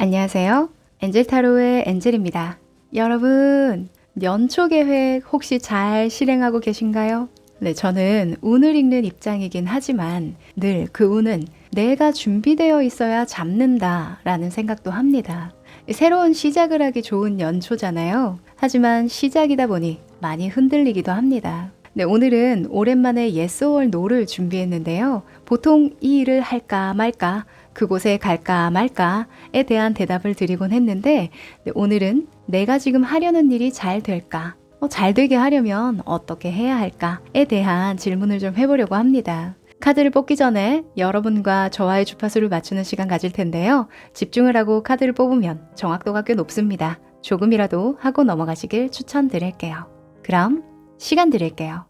안녕하세요. 엔젤타로의 엔젤입니다. 여러분, 연초 계획 혹시 잘 실행하고 계신가요? 네, 저는 운을 읽는 입장이긴 하지만 늘 그 운은 내가 준비되어 있어야 잡는다 라는 생각도 합니다. 새로운 시작을 하기 좋은 연초잖아요. 하지만 시작이다 보니 많이 흔들리기도 합니다. 네, 오늘은 오랜만에 Yes or No를 준비했는데요. 보통 이 일을 할까 말까, 그곳에 갈까 말까에 대한 대답을 드리곤 했는데, 네, 오늘은 내가 지금 하려는 일이 잘 될까? 잘 되게 하려면 어떻게 해야 할까에 대한 질문을 좀 해보려고 합니다. 카드를 뽑기 전에 여러분과 저와의 주파수를 맞추는 시간 가질 텐데요. 집중을 하고 카드를 뽑으면 정확도가 꽤 높습니다. 조금이라도 하고 넘어가시길 추천드릴게요. 그럼 시간 드릴게요.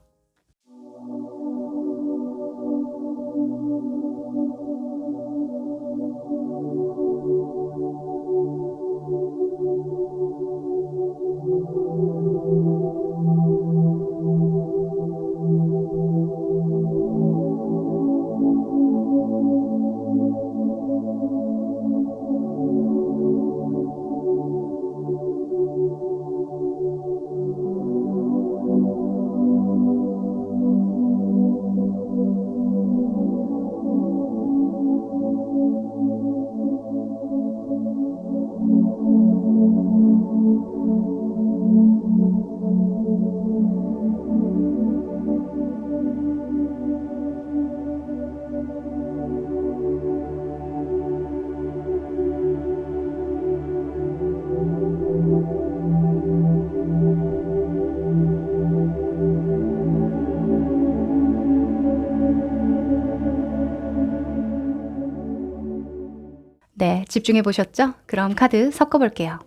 네, 집중해 보셨죠? 그럼 카드 섞어 볼게요.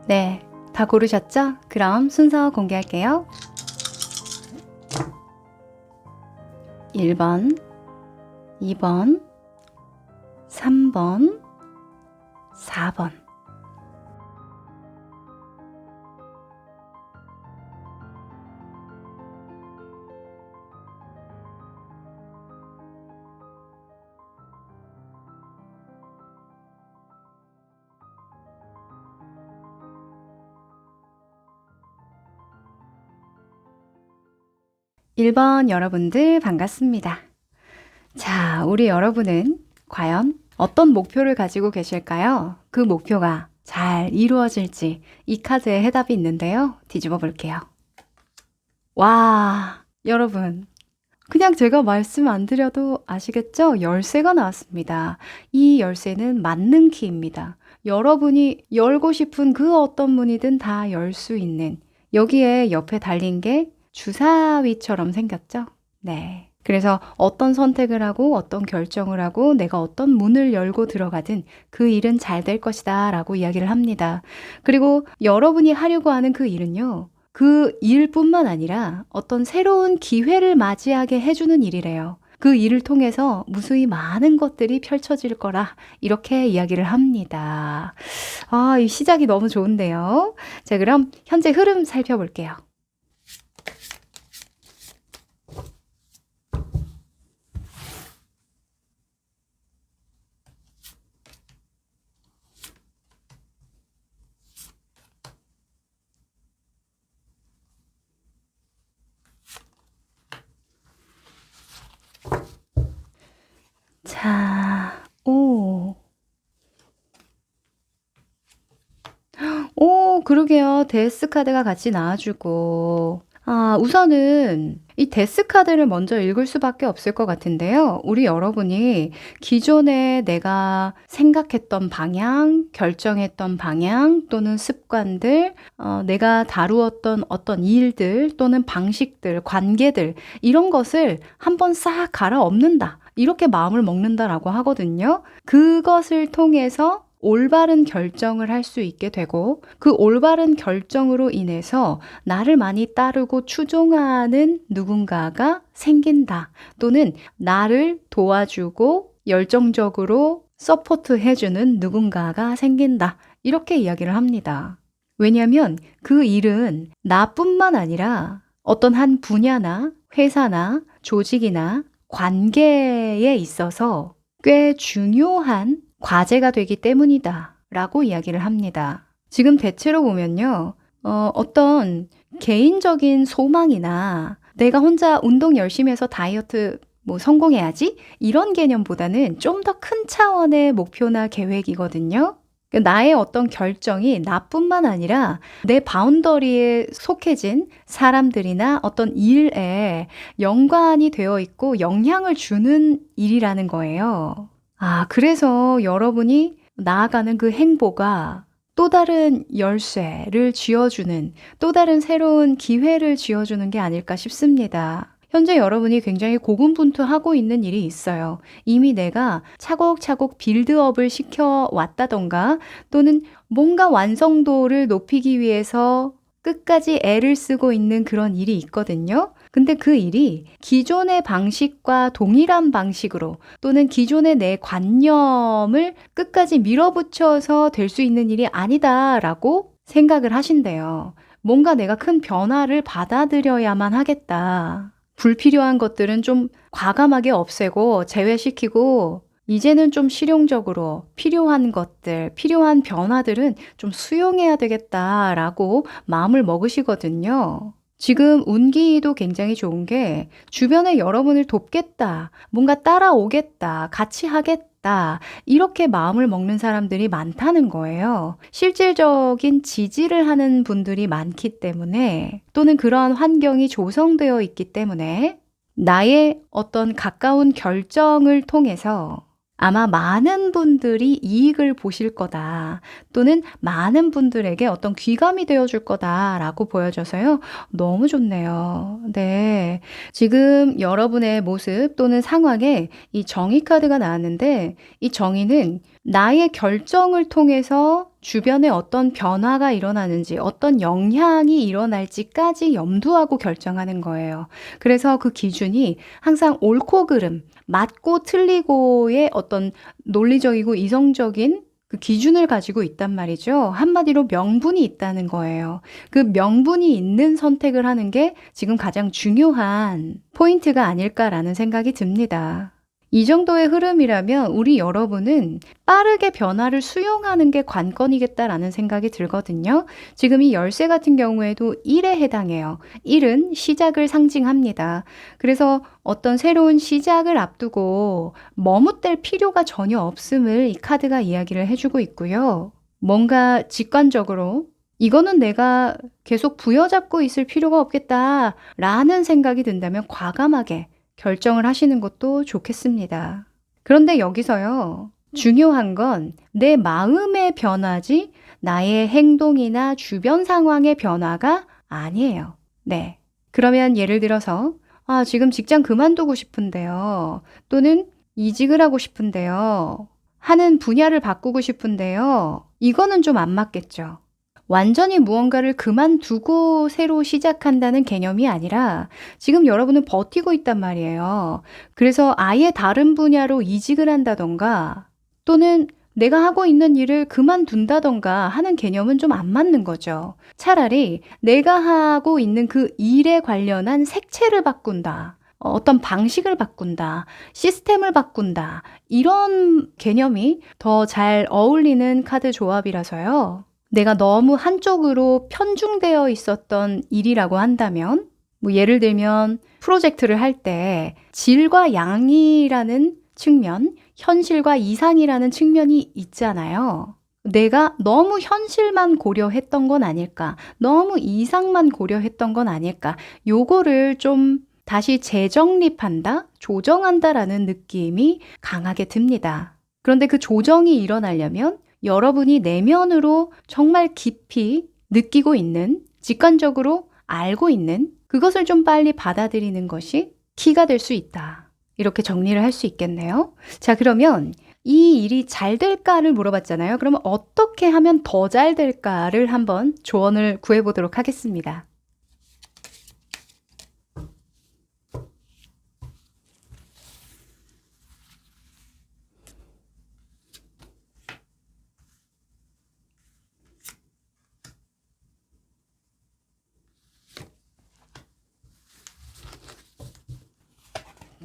네, 다 고르셨죠? 그럼 순서 공개할게요. 1번, 2번, 3번, 4번. 일 번 여러분들 반갑습니다. 자, 우리 여러분은 과연 어떤 목표를 가지고 계실까요? 그 목표가 잘 이루어질지 이 카드에 해답이 있는데요. 뒤집어 볼게요. 와, 여러분. 그냥 제가 말씀 안 드려도 아시겠죠? 열쇠가 나왔습니다. 이 열쇠는 만능 키입니다. 여러분이 열고 싶은 그 어떤 문이든 다 열 수 있는, 여기에 옆에 달린 게 주사위처럼 생겼죠? 네. 그래서 어떤 선택을 하고 어떤 결정을 하고 내가 어떤 문을 열고 들어가든 그 일은 잘 될 것이다 라고 이야기를 합니다. 그리고 여러분이 하려고 하는 그 일은요, 그 일뿐만 아니라 어떤 새로운 기회를 맞이하게 해주는 일이래요. 그 일을 통해서 무수히 많은 것들이 펼쳐질 거라 이렇게 이야기를 합니다. 아, 이 시작이 너무 좋은데요. 자, 그럼 현재 흐름 살펴볼게요. 자, 그러게요. 데스 카드가 같이 나와주고. 아, 우선은 이 데스 카드를 먼저 읽을 수밖에 없을 것 같은데요. 우리 여러분이 기존에 내가 생각했던 방향, 결정했던 방향 또는 습관들, 내가 다루었던 어떤 일들 또는 방식들, 관계들 이런 것을 한번 싹 갈아엎는다. 이렇게 마음을 먹는다라고 하거든요. 그것을 통해서 올바른 결정을 할 수 있게 되고 그 올바른 결정으로 인해서 나를 많이 따르고 추종하는 누군가가 생긴다. 또는 나를 도와주고 열정적으로 서포트해주는 누군가가 생긴다. 이렇게 이야기를 합니다. 왜냐하면 그 일은 나뿐만 아니라 어떤 한 분야나 회사나 조직이나 관계에 있어서 꽤 중요한 과제가 되기 때문이다 라고 이야기를 합니다. 지금 대체로 보면요. 어떤 개인적인 소망이나 내가 혼자 운동 열심히 해서 다이어트 성공해야지 이런 개념보다는 좀 더 큰 차원의 목표나 계획이거든요. 나의 어떤 결정이 나뿐만 아니라 내 바운더리에 속해진 사람들이나 어떤 일에 연관이 되어 있고 영향을 주는 일이라는 거예요. 아, 그래서 여러분이 나아가는 그 행보가 또 다른 열쇠를 쥐어주는, 또 다른 새로운 기회를 쥐어주는 게 아닐까 싶습니다. 현재 여러분이 굉장히 고군분투하고 있는 일이 있어요. 이미 내가 차곡차곡 빌드업을 시켜왔다던가 또는 뭔가 완성도를 높이기 위해서 끝까지 애를 쓰고 있는 그런 일이 있거든요. 근데 그 일이 기존의 방식과 동일한 방식으로 또는 기존의 내 관념을 끝까지 밀어붙여서 될 수 있는 일이 아니다라고 생각을 하신대요. 뭔가 내가 큰 변화를 받아들여야만 하겠다. 불필요한 것들은 좀 과감하게 없애고 제외시키고 이제는 좀 실용적으로 필요한 것들, 필요한 변화들은 좀 수용해야 되겠다라고 마음을 먹으시거든요. 지금 운기도 굉장히 좋은 게 주변에 여러분을 돕겠다, 뭔가 따라오겠다, 같이 하겠다 이렇게 마음을 먹는 사람들이 많다는 거예요. 실질적인 지지를 하는 분들이 많기 때문에 또는 그러한 환경이 조성되어 있기 때문에 나의 어떤 가까운 결정을 통해서 아마 많은 분들이 이익을 보실 거다 또는 많은 분들에게 어떤 귀감이 되어줄 거다라고 보여져서요. 너무 좋네요. 네, 지금 여러분의 모습 또는 상황에 이 정의 카드가 나왔는데 이 정의는 나의 결정을 통해서 주변에 어떤 변화가 일어나는지 어떤 영향이 일어날지까지 염두하고 결정하는 거예요. 그래서 그 기준이 항상 옳고 그름, 맞고 틀리고의 어떤 논리적이고 이성적인 그 기준을 가지고 있단 말이죠. 한마디로 명분이 있다는 거예요. 그 명분이 있는 선택을 하는 게 지금 가장 중요한 포인트가 아닐까라는 생각이 듭니다. 이 정도의 흐름이라면 우리 여러분은 빠르게 변화를 수용하는 게 관건이겠다라는 생각이 들거든요. 지금 이 열쇠 같은 경우에도 1에 해당해요. 1은 시작을 상징합니다. 그래서 어떤 새로운 시작을 앞두고 머뭇댈 필요가 전혀 없음을 이 카드가 이야기를 해주고 있고요. 뭔가 직관적으로 이거는 내가 계속 부여잡고 있을 필요가 없겠다라는 생각이 든다면 과감하게 결정을 하시는 것도 좋겠습니다. 그런데 여기서요, 중요한 건 내 마음의 변화지 나의 행동이나 주변 상황의 변화가 아니에요. 네. 그러면 예를 들어서, 지금 직장 그만두고 싶은데요. 또는 이직을 하고 싶은데요. 하는 분야를 바꾸고 싶은데요. 이거는 좀 안 맞겠죠. 완전히 무언가를 그만두고 새로 시작한다는 개념이 아니라 지금 여러분은 버티고 있단 말이에요. 그래서 아예 다른 분야로 이직을 한다던가 또는 내가 하고 있는 일을 그만둔다던가 하는 개념은 좀 안 맞는 거죠. 차라리 내가 하고 있는 그 일에 관련한 색채를 바꾼다. 어떤 방식을 바꾼다. 시스템을 바꾼다. 이런 개념이 더 잘 어울리는 카드 조합이라서요. 내가 너무 한쪽으로 편중되어 있었던 일이라고 한다면, 뭐 예를 들면 프로젝트를 할 때 질과 양이라는 측면, 현실과 이상이라는 측면이 있잖아요. 내가 너무 현실만 고려했던 건 아닐까? 너무 이상만 고려했던 건 아닐까? 요거를 좀 다시 재정립한다? 조정한다라는 느낌이 강하게 듭니다. 그런데 그 조정이 일어나려면 여러분이 내면으로 정말 깊이 느끼고 있는, 직관적으로 알고 있는 그것을 좀 빨리 받아들이는 것이 키가 될 수 있다. 이렇게 정리를 할 수 있겠네요. 자, 그러면 이 일이 잘 될까를 물어봤잖아요. 그러면 어떻게 하면 더 잘 될까를 한번 조언을 구해보도록 하겠습니다.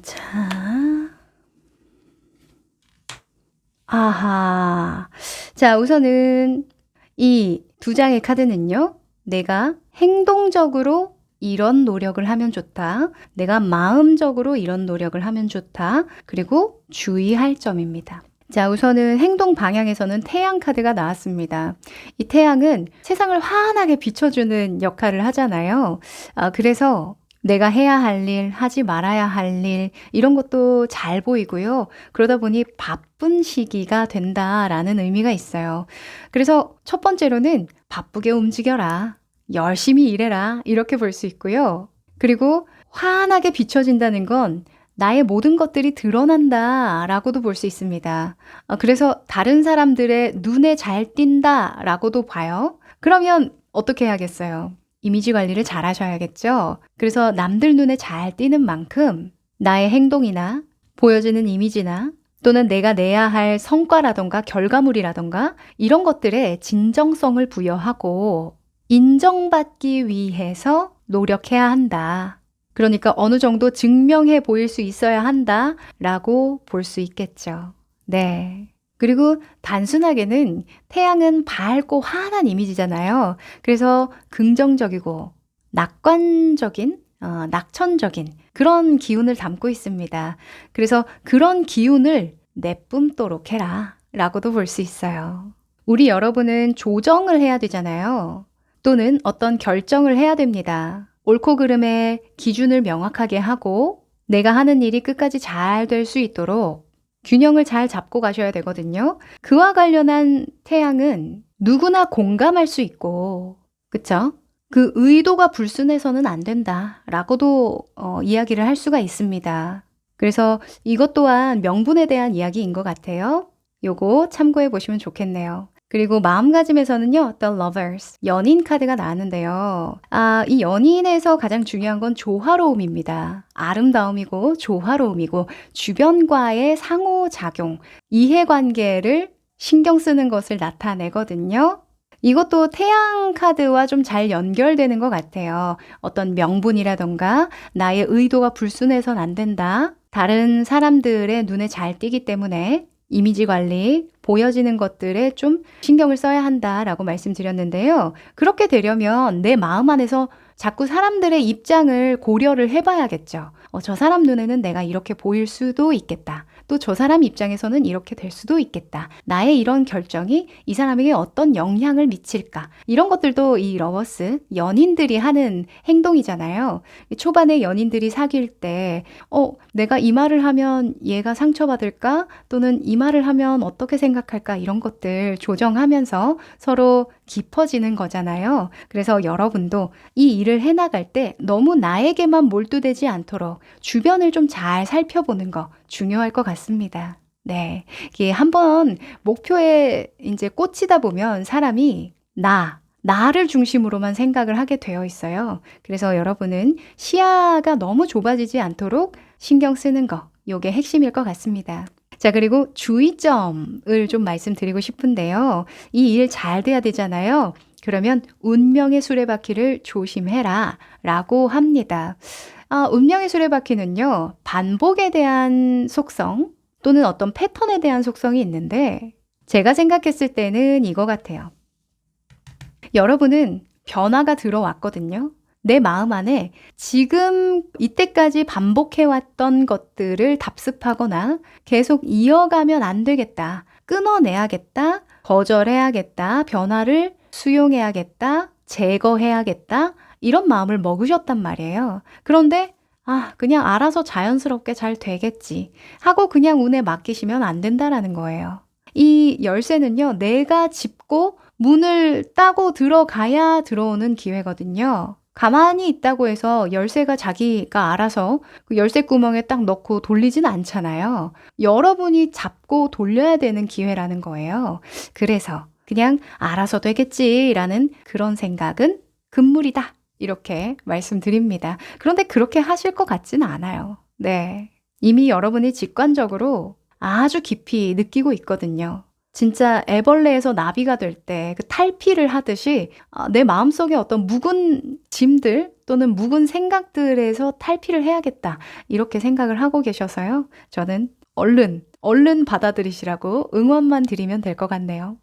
자, 아하. 자, 우선은 이 두 장의 카드는요. 내가 행동적으로 이런 노력을 하면 좋다. 내가 마음적으로 이런 노력을 하면 좋다. 그리고 주의할 점입니다. 자, 우선은 행동 방향에서는 태양 카드가 나왔습니다. 이 태양은 세상을 환하게 비춰주는 역할을 하잖아요. 그래서 내가 해야 할 일, 하지 말아야 할 일, 이런 것도 잘 보이고요. 그러다 보니 바쁜 시기가 된다라는 의미가 있어요. 그래서 첫 번째로는 바쁘게 움직여라. 열심히 일해라. 이렇게 볼 수 있고요. 그리고 환하게 비춰진다는 건 나의 모든 것들이 드러난다 라고도 볼 수 있습니다. 그래서 다른 사람들의 눈에 잘 띈다 라고도 봐요. 그러면 어떻게 해야겠어요? 이미지 관리를 잘 하셔야겠죠? 그래서 남들 눈에 잘 띄는 만큼 나의 행동이나 보여지는 이미지나 또는 내가 내야 할 성과라던가 결과물이라던가 이런 것들에 진정성을 부여하고 인정받기 위해서 노력해야 한다. 그러니까 어느 정도 증명해 보일 수 있어야 한다 라고 볼 수 있겠죠. 네. 그리고 단순하게는 태양은 밝고 환한 이미지잖아요. 그래서 긍정적이고 낙관적인, 낙천적인 그런 기운을 담고 있습니다. 그래서 그런 기운을 내뿜도록 해라 라고도 볼 수 있어요. 우리 여러분은 조정을 해야 되잖아요. 또는 어떤 결정을 해야 됩니다. 옳고 그름의 기준을 명확하게 하고 내가 하는 일이 끝까지 잘 될 수 있도록 균형을 잘 잡고 가셔야 되거든요. 그와 관련한 태양은 누구나 공감할 수 있고, 그쵸? 그 의도가 불순해서는 안 된다라고도 이야기를 할 수가 있습니다. 그래서 이것 또한 명분에 대한 이야기인 것 같아요. 요거 참고해 보시면 좋겠네요. 그리고 마음가짐에서는요, The Lovers, 연인 카드가 나왔는데요. 이 연인에서 가장 중요한 건 조화로움입니다. 아름다움이고 조화로움이고 주변과의 상호작용, 이해관계를 신경 쓰는 것을 나타내거든요. 이것도 태양 카드와 좀 잘 연결되는 것 같아요. 어떤 명분이라던가 나의 의도가 불순해서는 안 된다. 다른 사람들의 눈에 잘 띄기 때문에 이미지 관리, 보여지는 것들에 좀 신경을 써야 한다라고 말씀드렸는데요. 그렇게 되려면 내 마음 안에서 자꾸 사람들의 입장을 고려를 해봐야겠죠. 저 사람 눈에는 내가 이렇게 보일 수도 있겠다. 또 저 사람 입장에서는 이렇게 될 수도 있겠다. 나의 이런 결정이 이 사람에게 어떤 영향을 미칠까? 이런 것들도 이 러버스, 연인들이 하는 행동이잖아요. 초반에 연인들이 사귈 때 내가 이 말을 하면 얘가 상처받을까? 또는 이 말을 하면 어떻게 생각할까? 이런 것들 조정하면서 서로 깊어지는 거잖아요. 그래서 여러분도 이 일을 해나갈 때 너무 나에게만 몰두되지 않도록 주변을 좀 잘 살펴보는 거 중요할 것 같습니다. 네. 이게 한번 목표에 이제 꽂히다 보면 사람이 나, 나를 중심으로만 생각을 하게 되어 있어요. 그래서 여러분은 시야가 너무 좁아지지 않도록 신경 쓰는 거, 요게 핵심일 것 같습니다. 자, 그리고 주의점을 좀 말씀드리고 싶은데요. 이 일 잘 돼야 되잖아요. 그러면 운명의 수레바퀴를 조심해라 라고 합니다. 운명의 수레바퀴는요, 반복에 대한 속성 또는 어떤 패턴에 대한 속성이 있는데, 제가 생각했을 때는 이거 같아요. 여러분은 변화가 들어왔거든요. 내 마음 안에 지금 이때까지 반복해왔던 것들을 답습하거나 계속 이어가면 안 되겠다, 끊어내야겠다, 거절해야겠다, 변화를 수용해야겠다, 제거해야겠다, 이런 마음을 먹으셨단 말이에요. 그런데 그냥 알아서 자연스럽게 잘 되겠지 하고 그냥 운에 맡기시면 안 된다라는 거예요. 이 열쇠는요, 내가 짚고 문을 따고 들어가야 들어오는 기회거든요. 가만히 있다고 해서 열쇠가 자기가 알아서 그 열쇠 구멍에 딱 넣고 돌리진 않잖아요. 여러분이 잡고 돌려야 되는 기회라는 거예요. 그래서 그냥 알아서 되겠지라는 그런 생각은 금물이다, 이렇게 말씀드립니다. 그런데 그렇게 하실 것 같지는 않아요. 네. 이미 여러분이 직관적으로 아주 깊이 느끼고 있거든요. 진짜 애벌레에서 나비가 될 때 그 탈피를 하듯이 내 마음속에 어떤 묵은 짐들 또는 묵은 생각들에서 탈피를 해야겠다, 이렇게 생각을 하고 계셔서요. 저는 얼른 받아들이시라고 응원만 드리면 될 것 같네요.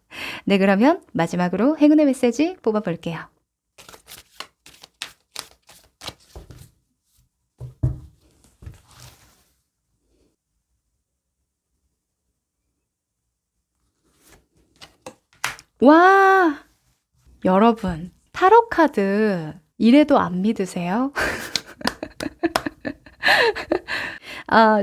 네, 그러면 마지막으로 행운의 메시지 뽑아볼게요. 와! 여러분, 타로 카드 이래도 안 믿으세요?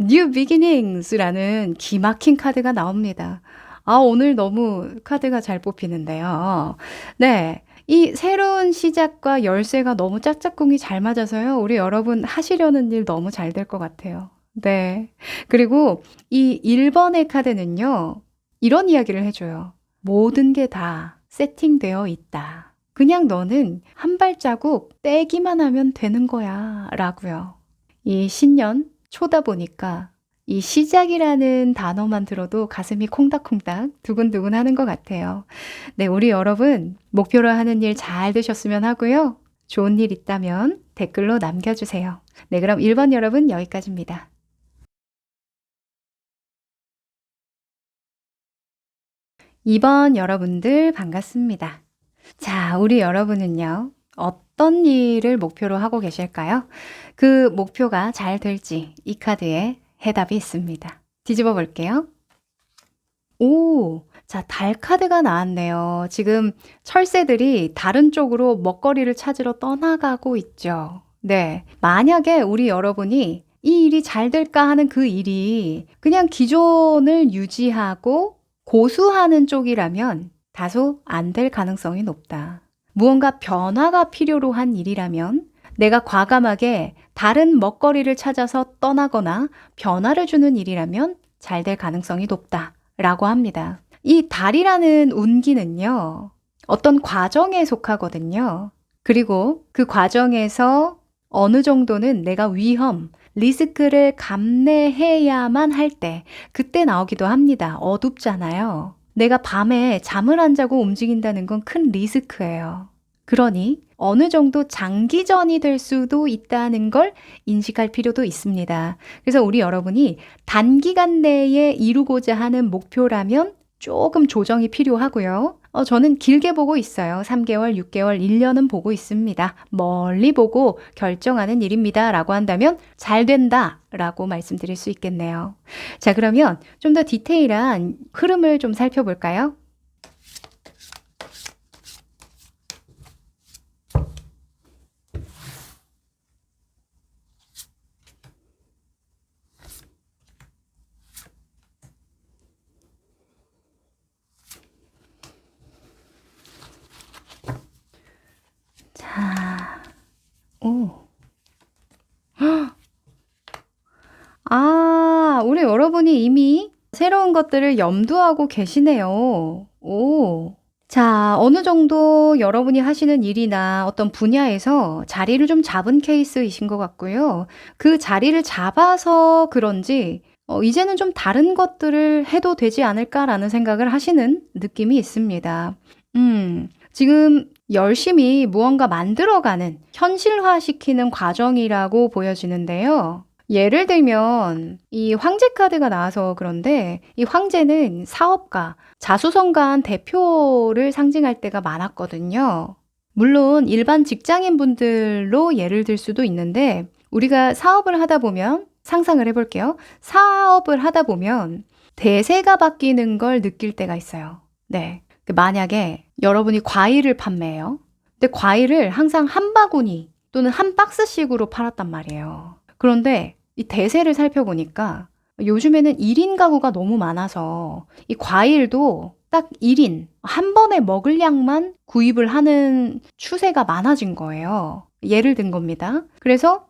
New Beginnings라는 기막힌 카드가 나옵니다. 오늘 너무 카드가 잘 뽑히는데요. 네. 이 새로운 시작과 열쇠가 너무 짝짝꿍이 잘 맞아서요. 우리 여러분 하시려는 일 너무 잘 될 것 같아요. 네. 그리고 이 1번의 카드는요, 이런 이야기를 해줘요. 모든 게 다 세팅되어 있다. 그냥 너는 한 발자국 떼기만 하면 되는 거야 라고요. 이 신년 초다 보니까 이 시작이라는 단어만 들어도 가슴이 콩닥콩닥 두근두근 하는 것 같아요. 네, 우리 여러분 목표로 하는 일 잘 되셨으면 하고요. 좋은 일 있다면 댓글로 남겨주세요. 네, 그럼 1번 여러분 여기까지입니다. 2번 여러분들 반갑습니다. 자, 우리 여러분은요, 어떤 일을 목표로 하고 계실까요? 그 목표가 잘 될지 이 카드에 해답이 있습니다. 뒤집어 볼게요. 오, 자, 달 카드가 나왔네요. 지금 철새들이 다른 쪽으로 먹거리를 찾으러 떠나가고 있죠. 네. 만약에 우리 여러분이 이 일이 잘 될까 하는 그 일이 그냥 기존을 유지하고 고수하는 쪽이라면 다소 안 될 가능성이 높다. 무언가 변화가 필요로 한 일이라면 내가 과감하게 다른 먹거리를 찾아서 떠나거나 변화를 주는 일이라면 잘 될 가능성이 높다 라고 합니다. 이 달이라는 운기는요, 어떤 과정에 속하거든요. 그리고 그 과정에서 어느 정도는 내가 위험, 리스크를 감내해야만 할 때, 그때 나오기도 합니다. 어둡잖아요. 내가 밤에 잠을 안 자고 움직인다는 건 큰 리스크예요. 그러니 어느 정도 장기전이 될 수도 있다는 걸 인식할 필요도 있습니다. 그래서 우리 여러분이 단기간 내에 이루고자 하는 목표라면 조금 조정이 필요하고요. 저는 길게 보고 있어요. 3개월, 6개월, 1년은 보고 있습니다. 멀리 보고 결정하는 일입니다. 라고 한다면 잘 된다 라고 말씀드릴 수 있겠네요. 자, 그러면 좀 더 디테일한 흐름을 좀 살펴볼까요? 자, 오. 우리 여러분이 이미 새로운 것들을 염두하고 계시네요. 오. 자, 어느 정도 여러분이 하시는 일이나 어떤 분야에서 자리를 좀 잡은 케이스이신 것 같고요. 그 자리를 잡아서 그런지 이제는 좀 다른 것들을 해도 되지 않을까라는 생각을 하시는 느낌이 있습니다. 지금 열심히 무언가 만들어가는, 현실화시키는 과정이라고 보여지는데요. 예를 들면 이 황제 카드가 나와서 그런데 이 황제는 사업가, 자수성가한 대표를 상징할 때가 많았거든요. 물론 일반 직장인분들로 예를 들 수도 있는데 우리가 사업을 하다 보면 상상을 해볼게요. 사업을 하다 보면 대세가 바뀌는 걸 느낄 때가 있어요. 네. 만약에 여러분이 과일을 판매해요. 근데 과일을 항상 한 바구니 또는 한 박스씩으로 팔았단 말이에요. 그런데 이 대세를 살펴보니까 요즘에는 1인 가구가 너무 많아서 이 과일도 딱 1인, 한 번에 먹을 양만 구입을 하는 추세가 많아진 거예요. 예를 든 겁니다. 그래서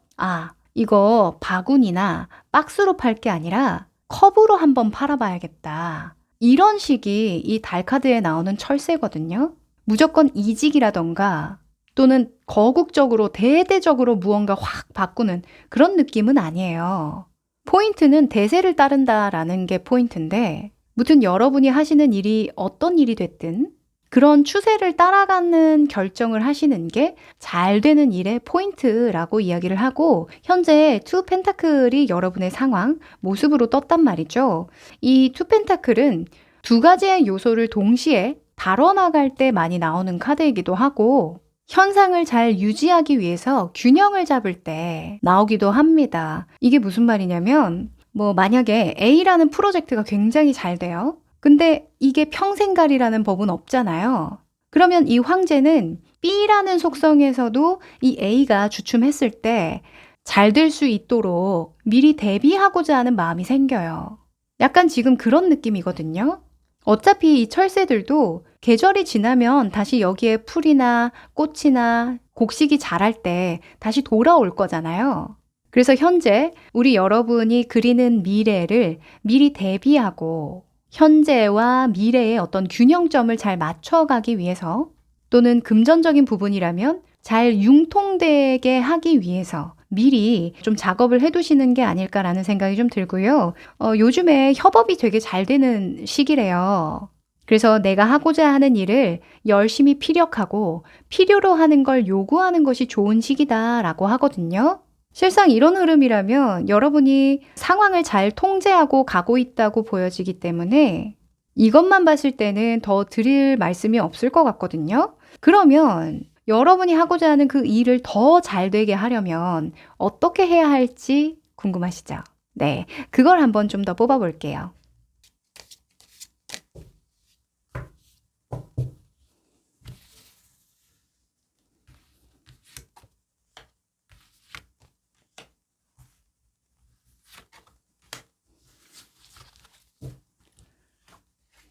이거 바구니나 박스로 팔 게 아니라 컵으로 한번 팔아봐야겠다. 이런 식이 이 달 카드에 나오는 철새거든요. 무조건 이직이라던가 또는 거국적으로 대대적으로 무언가 확 바꾸는 그런 느낌은 아니에요. 포인트는 대세를 따른다라는 게 포인트인데 무튼 여러분이 하시는 일이 어떤 일이 됐든 그런 추세를 따라가는 결정을 하시는 게 잘 되는 일의 포인트라고 이야기를 하고 현재 투 펜타클이 여러분의 상황, 모습으로 떴단 말이죠. 이 투 펜타클은 두 가지의 요소를 동시에 다뤄나갈 때 많이 나오는 카드이기도 하고 현상을 잘 유지하기 위해서 균형을 잡을 때 나오기도 합니다. 이게 무슨 말이냐면 만약에 A라는 프로젝트가 굉장히 잘 돼요. 근데 이게 평생갈이라는 법은 없잖아요. 그러면 이 황제는 B라는 속성에서도 이 A가 주춤했을 때 잘 될 수 있도록 미리 대비하고자 하는 마음이 생겨요. 약간 지금 그런 느낌이거든요. 어차피 이 철새들도 계절이 지나면 다시 여기에 풀이나 꽃이나 곡식이 자랄 때 다시 돌아올 거잖아요. 그래서 현재 우리 여러분이 그리는 미래를 미리 대비하고 현재와 미래의 어떤 균형점을 잘 맞춰가기 위해서 또는 금전적인 부분이라면 잘 융통되게 하기 위해서 미리 좀 작업을 해두시는 게 아닐까라는 생각이 좀 들고요. 요즘에 협업이 되게 잘 되는 시기래요. 그래서 내가 하고자 하는 일을 열심히 피력하고 필요로 하는 걸 요구하는 것이 좋은 시기다라고 하거든요. 실상 이런 흐름이라면 여러분이 상황을 잘 통제하고 가고 있다고 보여지기 때문에 이것만 봤을 때는 더 드릴 말씀이 없을 것 같거든요. 그러면 여러분이 하고자 하는 그 일을 더 잘 되게 하려면 어떻게 해야 할지 궁금하시죠? 네, 그걸 한번 좀 더 뽑아볼게요.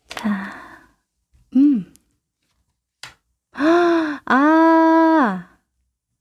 자,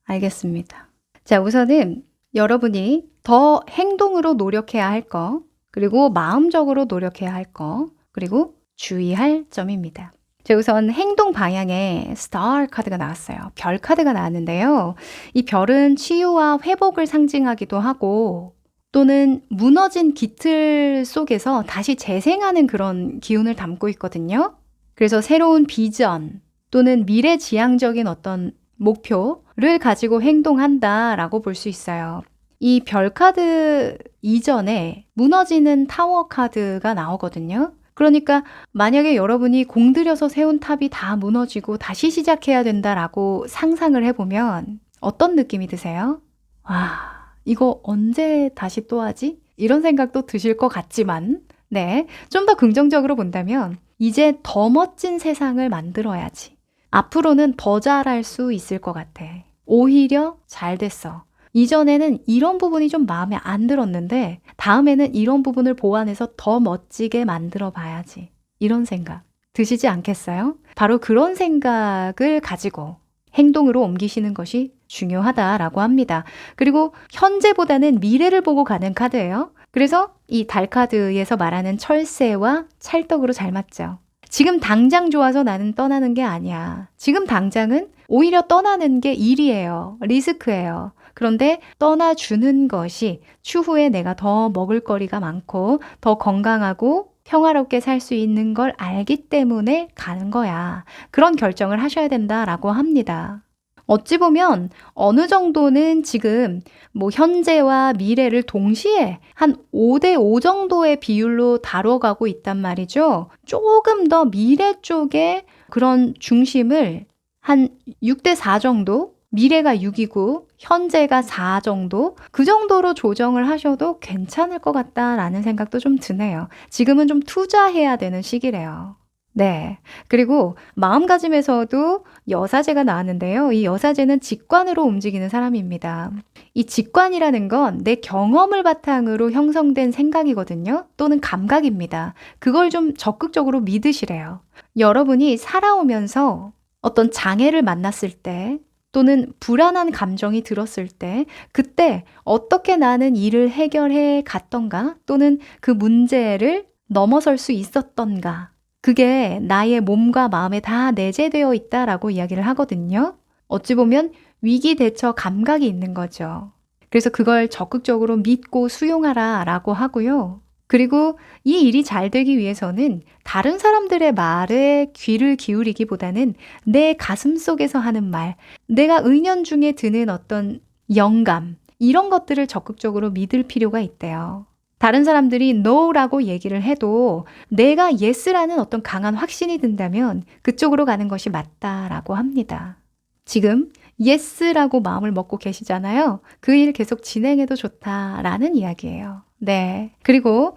알겠습니다. 자, 우선은 여러분이 더 행동으로 노력해야 할 거, 그리고 마음적으로 노력해야 할 거, 그리고 주의할 점입니다. 자, 우선 행동 방향에 스타 카드가 나왔어요. 별 카드가 나왔는데요. 이 별은 치유와 회복을 상징하기도 하고 또는 무너진 기틀 속에서 다시 재생하는 그런 기운을 담고 있거든요. 그래서 새로운 비전 또는 미래지향적인 어떤 목표를 가지고 행동한다라고 볼 수 있어요. 이 별 카드 이전에 무너지는 타워 카드가 나오거든요. 그러니까 만약에 여러분이 공들여서 세운 탑이 다 무너지고 다시 시작해야 된다라고 상상을 해보면 어떤 느낌이 드세요? 와, 이거 언제 다시 또 하지? 이런 생각도 드실 것 같지만 네, 좀 더 긍정적으로 본다면 이제 더 멋진 세상을 만들어야지. 앞으로는 더 잘할 수 있을 것 같아. 오히려 잘 됐어. 이전에는 이런 부분이 좀 마음에 안 들었는데 다음에는 이런 부분을 보완해서 더 멋지게 만들어 봐야지. 이런 생각 드시지 않겠어요? 바로 그런 생각을 가지고 행동으로 옮기시는 것이 중요하다라고 합니다. 그리고 현재보다는 미래를 보고 가는 카드예요. 그래서 이 달 카드에서 말하는 철새와 찰떡으로 잘 맞죠. 지금 당장 좋아서 나는 떠나는 게 아니야. 지금 당장은 오히려 떠나는 게 일이에요. 리스크예요. 그런데 떠나주는 것이 추후에 내가 더 먹을거리가 많고 더 건강하고 평화롭게 살 수 있는 걸 알기 때문에 가는 거야. 그런 결정을 하셔야 된다라고 합니다. 어찌 보면 어느 정도는 지금 뭐 현재와 미래를 동시에 한 5대5 정도의 비율로 다뤄가고 있단 말이죠. 조금 더 미래 쪽에 그런 중심을 한 6대4 정도? 미래가 6이고 현재가 4 정도? 그 정도로 조정을 하셔도 괜찮을 것 같다라는 생각도 좀 드네요. 지금은 좀 투자해야 되는 시기래요. 네. 그리고 마음가짐에서도 여사제가 나왔는데요. 이 여사제는 직관으로 움직이는 사람입니다. 이 직관이라는 건 내 경험을 바탕으로 형성된 생각이거든요. 또는 감각입니다. 그걸 좀 적극적으로 믿으시래요. 여러분이 살아오면서 어떤 장애를 만났을 때 또는 불안한 감정이 들었을 때 그때 어떻게 나는 일을 해결해 갔던가 또는 그 문제를 넘어설 수 있었던가 그게 나의 몸과 마음에 다 내재되어 있다라고 이야기를 하거든요. 어찌 보면 위기 대처 감각이 있는 거죠. 그래서 그걸 적극적으로 믿고 수용하라라고 하고요. 그리고 이 일이 잘 되기 위해서는 다른 사람들의 말에 귀를 기울이기보다는 내 가슴 속에서 하는 말, 내가 은연중에 드는 어떤 영감, 이런 것들을 적극적으로 믿을 필요가 있대요. 다른 사람들이 no라고 얘기를 해도 내가 yes라는 어떤 강한 확신이 든다면 그쪽으로 가는 것이 맞다라고 합니다. 지금 yes라고 마음을 먹고 계시잖아요. 그 일 계속 진행해도 좋다라는 이야기예요. 네. 그리고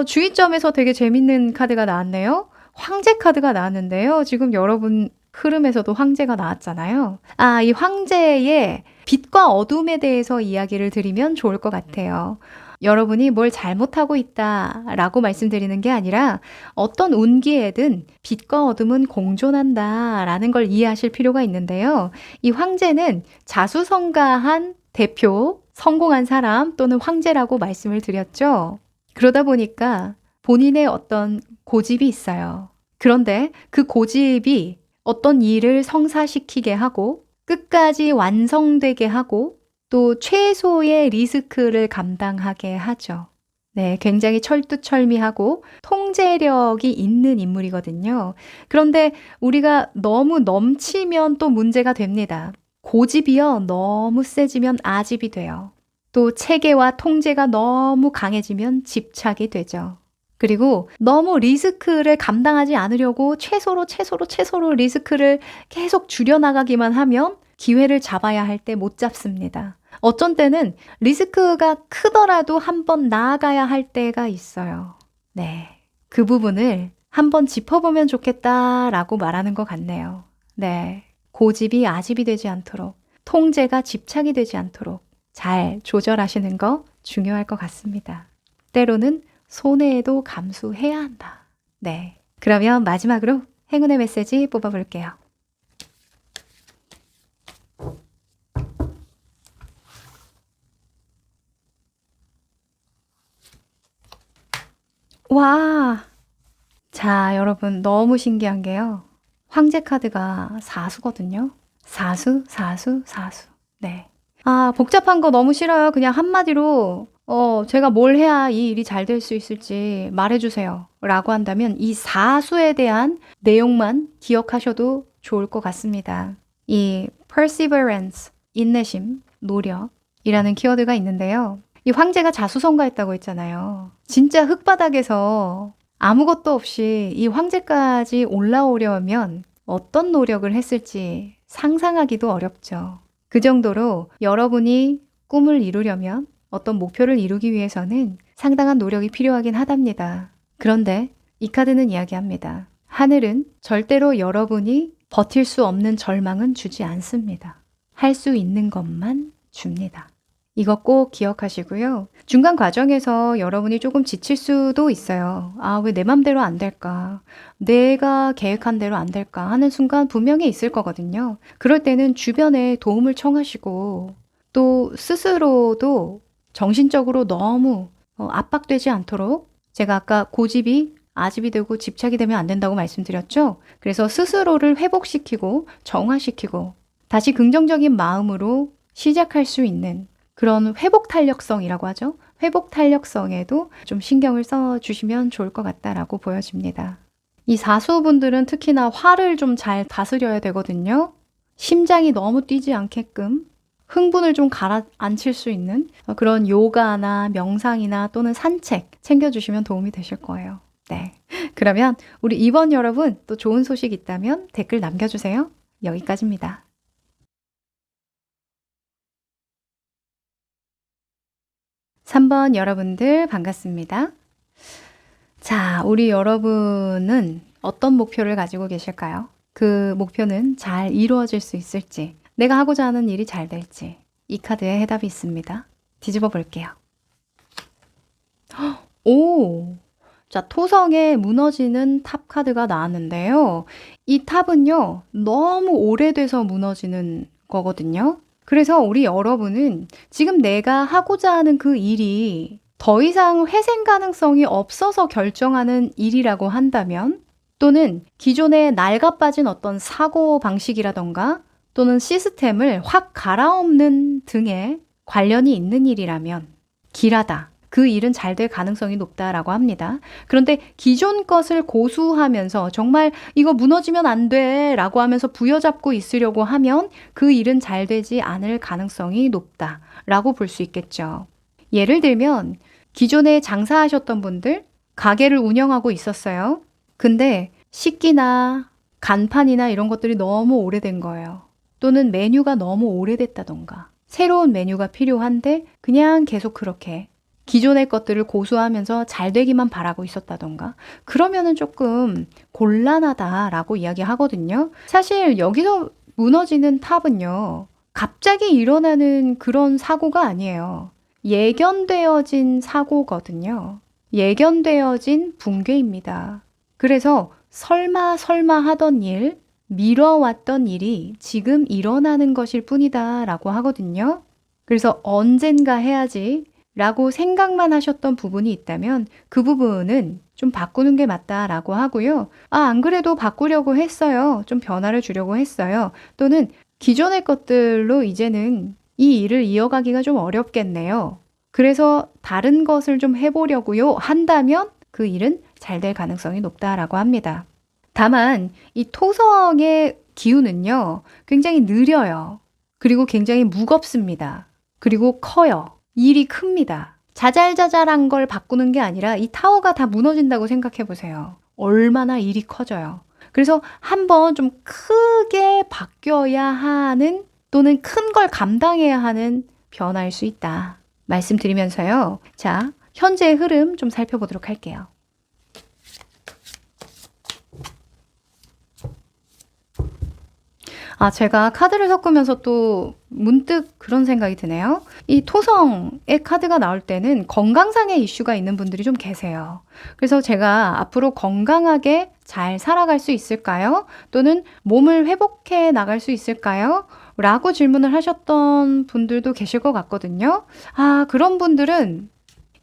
주의점에서 되게 재밌는 카드가 나왔네요. 황제 카드가 나왔는데요. 지금 여러분 흐름에서도 황제가 나왔잖아요. 이 황제의 빛과 어둠에 대해서 이야기를 드리면 좋을 것 같아요. 여러분이 뭘 잘못하고 있다라고 말씀드리는 게 아니라 어떤 운기에든 빛과 어둠은 공존한다라는 걸 이해하실 필요가 있는데요. 이 황제는 자수성가한 대표, 성공한 사람 또는 황제라고 말씀을 드렸죠. 그러다 보니까 본인의 어떤 고집이 있어요. 그런데 그 고집이 어떤 일을 성사시키게 하고 끝까지 완성되게 하고 또 최소의 리스크를 감당하게 하죠. 네, 굉장히 철두철미하고 통제력이 있는 인물이거든요. 그런데 우리가 너무 넘치면 또 문제가 됩니다. 고집이요, 너무 세지면 아집이 돼요. 또 체계와 통제가 너무 강해지면 집착이 되죠. 그리고 너무 리스크를 감당하지 않으려고 최소로 리스크를 계속 줄여나가기만 하면 기회를 잡아야 할 때 못 잡습니다. 어쩐 때는 리스크가 크더라도 한번 나아가야 할 때가 있어요. 네. 그 부분을 한번 짚어보면 좋겠다라고 말하는 것 같네요. 네. 고집이 아집이 되지 않도록, 통제가 집착이 되지 않도록 잘 조절하시는 거 중요할 것 같습니다. 때로는 손해에도 감수해야 한다. 네. 그러면 마지막으로 행운의 메시지 뽑아볼게요. 와! 자, 여러분 너무 신기한 게요. 황제 카드가 사수거든요. 사수. 네. 복잡한 거 너무 싫어요. 그냥 한마디로 제가 뭘 해야 이 일이 잘 될 수 있을지 말해주세요. 라고 한다면 이 사수에 대한 내용만 기억하셔도 좋을 것 같습니다. 이 perseverance, 인내심, 노력이라는 키워드가 있는데요. 이 황제가 자수성가했다고 했잖아요. 진짜 흙바닥에서 아무것도 없이 이 황제까지 올라오려면 어떤 노력을 했을지 상상하기도 어렵죠. 그 정도로 여러분이 꿈을 이루려면 어떤 목표를 이루기 위해서는 상당한 노력이 필요하긴 하답니다. 그런데 이 카드는 이야기합니다. 하늘은 절대로 여러분이 버틸 수 없는 절망은 주지 않습니다. 할 수 있는 것만 줍니다. 이거 꼭 기억하시고요. 중간 과정에서 여러분이 조금 지칠 수도 있어요. 왜 내 맘대로 안 될까? 내가 계획한 대로 안 될까? 하는 순간 분명히 있을 거거든요. 그럴 때는 주변에 도움을 청하시고 또 스스로도 정신적으로 너무 압박되지 않도록 제가 아까 고집이 아집이 되고 집착이 되면 안 된다고 말씀드렸죠? 그래서 스스로를 회복시키고 정화시키고 다시 긍정적인 마음으로 시작할 수 있는 그런 회복 탄력성이라고 하죠. 회복 탄력성에도 좀 신경을 써주시면 좋을 것 같다라고 보여집니다. 이 사수분들은 특히나 화를 좀 잘 다스려야 되거든요. 심장이 너무 뛰지 않게끔 흥분을 좀 가라앉힐 수 있는 그런 요가나 명상이나 또는 산책 챙겨주시면 도움이 되실 거예요. 네. 그러면 우리 2번 여러분 또 좋은 소식 있다면 댓글 남겨주세요. 여기까지입니다. 3번 여러분들 반갑습니다. 자, 우리 여러분은 어떤 목표를 가지고 계실까요? 그 목표는 잘 이루어질 수 있을지, 내가 하고자 하는 일이 잘 될지, 이 카드에 해답이 있습니다. 뒤집어 볼게요. 오! 자, 토성에 무너지는 탑 카드가 나왔는데요. 이 탑은요, 너무 오래돼서 무너지는 거거든요. 그래서 우리 여러분은 지금 내가 하고자 하는 그 일이 더 이상 회생 가능성이 없어서 결정하는 일이라고 한다면, 또는 기존에 낡아빠진 어떤 사고 방식이라던가 또는 시스템을 확 갈아엎는 등의 관련이 있는 일이라면 길하다. 그 일은 잘 될 가능성이 높다라고 합니다. 그런데 기존 것을 고수하면서 정말 이거 무너지면 안 돼 라고 하면서 부여잡고 있으려고 하면 그 일은 잘 되지 않을 가능성이 높다라고 볼 수 있겠죠. 예를 들면 기존에 장사하셨던 분들, 가게를 운영하고 있었어요. 근데 식기나 간판이나 이런 것들이 너무 오래된 거예요. 또는 메뉴가 너무 오래됐다던가 새로운 메뉴가 필요한데 그냥 계속 그렇게 기존의 것들을 고수하면서 잘 되기만 바라고 있었다던가 그러면은 조금 곤란하다라고 이야기하거든요. 사실 여기서 무너지는 탑은요, 갑자기 일어나는 그런 사고가 아니에요. 예견되어진 사고거든요. 예견되어진 붕괴입니다. 그래서 설마 하던 일, 미뤄왔던 일이 지금 일어나는 것일 뿐이다 라고 하거든요. 그래서 언젠가 해야지 라고 생각만 하셨던 부분이 있다면 그 부분은 좀 바꾸는 게 맞다라고 하고요. 안 그래도 바꾸려고 했어요. 좀 변화를 주려고 했어요. 또는 기존의 것들로 이제는 이 일을 이어가기가 좀 어렵겠네요. 그래서 다른 것을 좀 해보려고요 한다면 그 일은 잘 될 가능성이 높다라고 합니다. 다만 이 토성의 기운은요, 굉장히 느려요. 그리고 굉장히 무겁습니다. 그리고 커요. 일이 큽니다. 자잘자잘한 걸 바꾸는 게 아니라 이 타워가 다 무너진다고 생각해 보세요. 얼마나 일이 커져요. 그래서 한번 좀 크게 바뀌어야 하는 또는 큰 걸 감당해야 하는 변화일 수 있다. 말씀드리면서요. 자, 현재의 흐름 좀 살펴보도록 할게요. 제가 카드를 섞으면서 또 문득 그런 생각이 드네요. 이 토성의 카드가 나올 때는 건강상의 이슈가 있는 분들이 좀 계세요. 그래서 제가 앞으로 건강하게 잘 살아갈 수 있을까요? 또는 몸을 회복해 나갈 수 있을까요? 라고 질문을 하셨던 분들도 계실 것 같거든요. 그런 분들은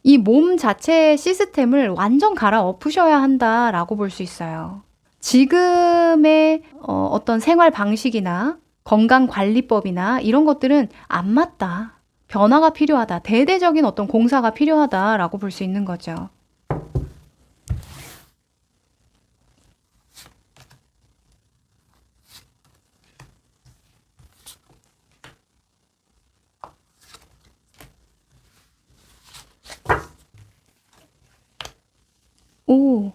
이 몸 자체의 시스템을 완전 갈아엎으셔야 한다라고 볼 수 있어요. 지금의 어떤 생활 방식이나 건강관리법이나 이런 것들은 안 맞다. 변화가 필요하다. 대대적인 어떤 공사가 필요하다라고 볼 수 있는 거죠. 오.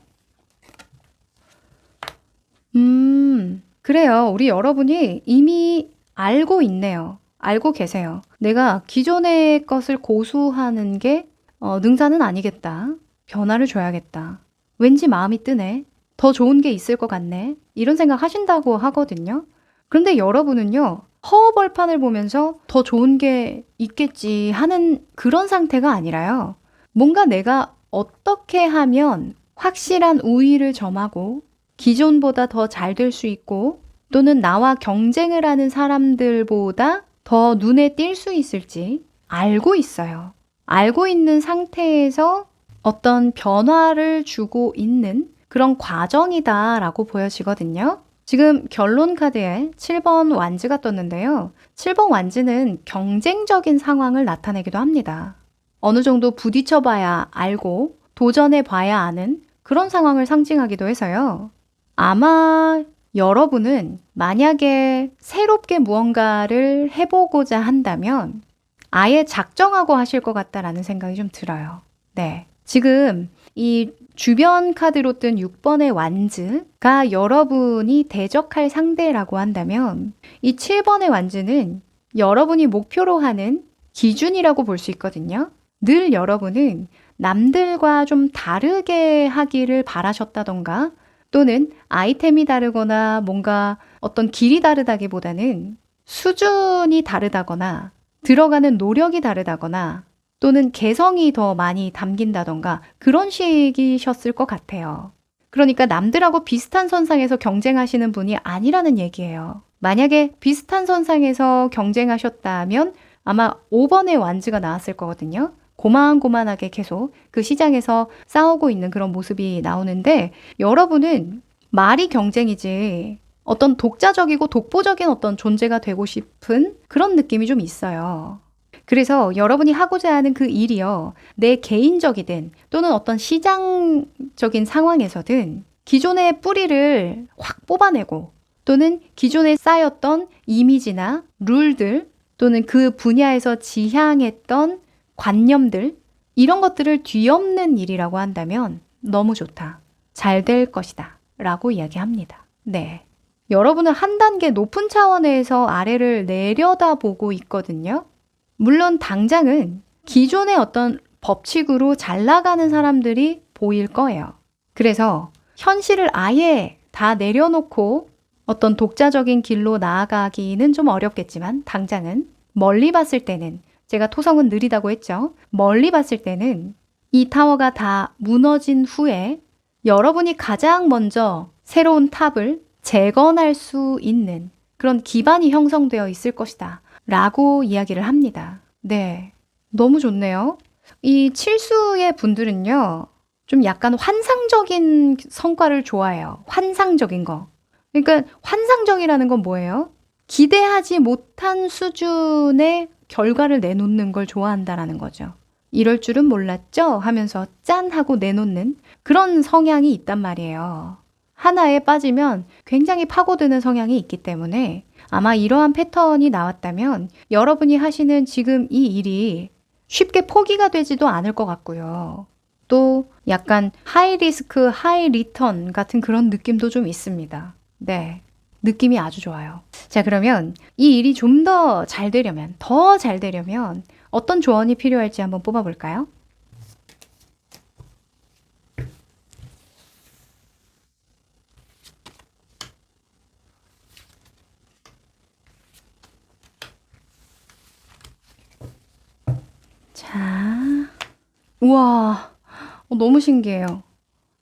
그래요. 우리 여러분이 이미 알고 있네요. 알고 계세요. 내가 기존의 것을 고수하는 게 능사는 아니겠다. 변화를 줘야겠다. 왠지 마음이 뜨네. 더 좋은 게 있을 것 같네. 이런 생각 하신다고 하거든요. 그런데 여러분은요, 허허벌판을 보면서 더 좋은 게 있겠지 하는 그런 상태가 아니라요. 뭔가 내가 어떻게 하면 확실한 우위를 점하고 기존보다 더 잘 될 수 있고 또는 나와 경쟁을 하는 사람들보다 더 눈에 띌 수 있을지 알고 있어요. 알고 있는 상태에서 어떤 변화를 주고 있는 그런 과정이다라고 보여지거든요. 지금 결론 카드에 7번 완즈가 떴는데요. 7번 완즈는 경쟁적인 상황을 나타내기도 합니다. 어느 정도 부딪혀봐야 알고 도전해봐야 아는 그런 상황을 상징하기도 해서요. 아마 여러분은 만약에 새롭게 무언가를 해보고자 한다면 아예 작정하고 하실 것 같다라는 생각이 좀 들어요. 네. 지금 이 주변 카드로 뜬 6번의 완즈가 여러분이 대적할 상대라고 한다면 이 7번의 완즈는 여러분이 목표로 하는 기준이라고 볼 수 있거든요. 늘 여러분은 남들과 좀 다르게 하기를 바라셨다던가 또는 아이템이 다르거나 뭔가 어떤 길이 다르다기보다는 수준이 다르다거나 들어가는 노력이 다르다거나 또는 개성이 더 많이 담긴다던가 그런 식이셨을 것 같아요. 그러니까 남들하고 비슷한 선상에서 경쟁하시는 분이 아니라는 얘기예요. 만약에 비슷한 선상에서 경쟁하셨다면 아마 5번의 완즈가 나왔을 거거든요. 고만고만하게 계속 그 시장에서 싸우고 있는 그런 모습이 나오는데 여러분은 말이 경쟁이지 어떤 독자적이고 독보적인 어떤 존재가 되고 싶은 그런 느낌이 좀 있어요. 그래서 여러분이 하고자 하는 그 일이요. 내 개인적이든 또는 어떤 시장적인 상황에서든 기존의 뿌리를 확 뽑아내고 또는 기존에 쌓였던 이미지나 룰들 또는 그 분야에서 지향했던 관념들 이런 것들을 뒤엎는 일이라고 한다면 너무 좋다. 잘 될 것이다. 라고 이야기합니다. 네. 여러분은 한 단계 높은 차원에서 아래를 내려다보고 있거든요. 물론 당장은 기존의 어떤 법칙으로 잘 나가는 사람들이 보일 거예요. 그래서 현실을 아예 다 내려놓고 어떤 독자적인 길로 나아가기는 좀 어렵겠지만 당장은 멀리 봤을 때는 제가 토성은 느리다고 했죠. 멀리 봤을 때는 이 타워가 다 무너진 후에 여러분이 가장 먼저 새로운 탑을 재건할 수 있는 그런 기반이 형성되어 있을 것이다. 라고 이야기를 합니다. 네. 너무 좋네요. 이 칠수의 분들은요. 좀 약간 환상적인 성과를 좋아해요. 환상적인 거. 그러니까 환상적이라는 건 뭐예요? 기대하지 못한 수준의 결과를 내놓는 걸 좋아한다라는 거죠. 이럴 줄은 몰랐죠? 하면서 짠 하고 내놓는 그런 성향이 있단 말이에요. 하나에 빠지면 굉장히 파고드는 성향이 있기 때문에 아마 이러한 패턴이 나왔다면 여러분이 하시는 지금 이 일이 쉽게 포기가 되지도 않을 것 같고요. 또 약간 하이 리스크, 하이 리턴 같은 그런 느낌도 좀 있습니다. 네. 느낌이 아주 좋아요. 자, 그러면 이 일이 좀 더 잘 되려면, 더 잘 되려면 어떤 조언이 필요할지 한번 뽑아볼까요? 자, 우와, 너무 신기해요.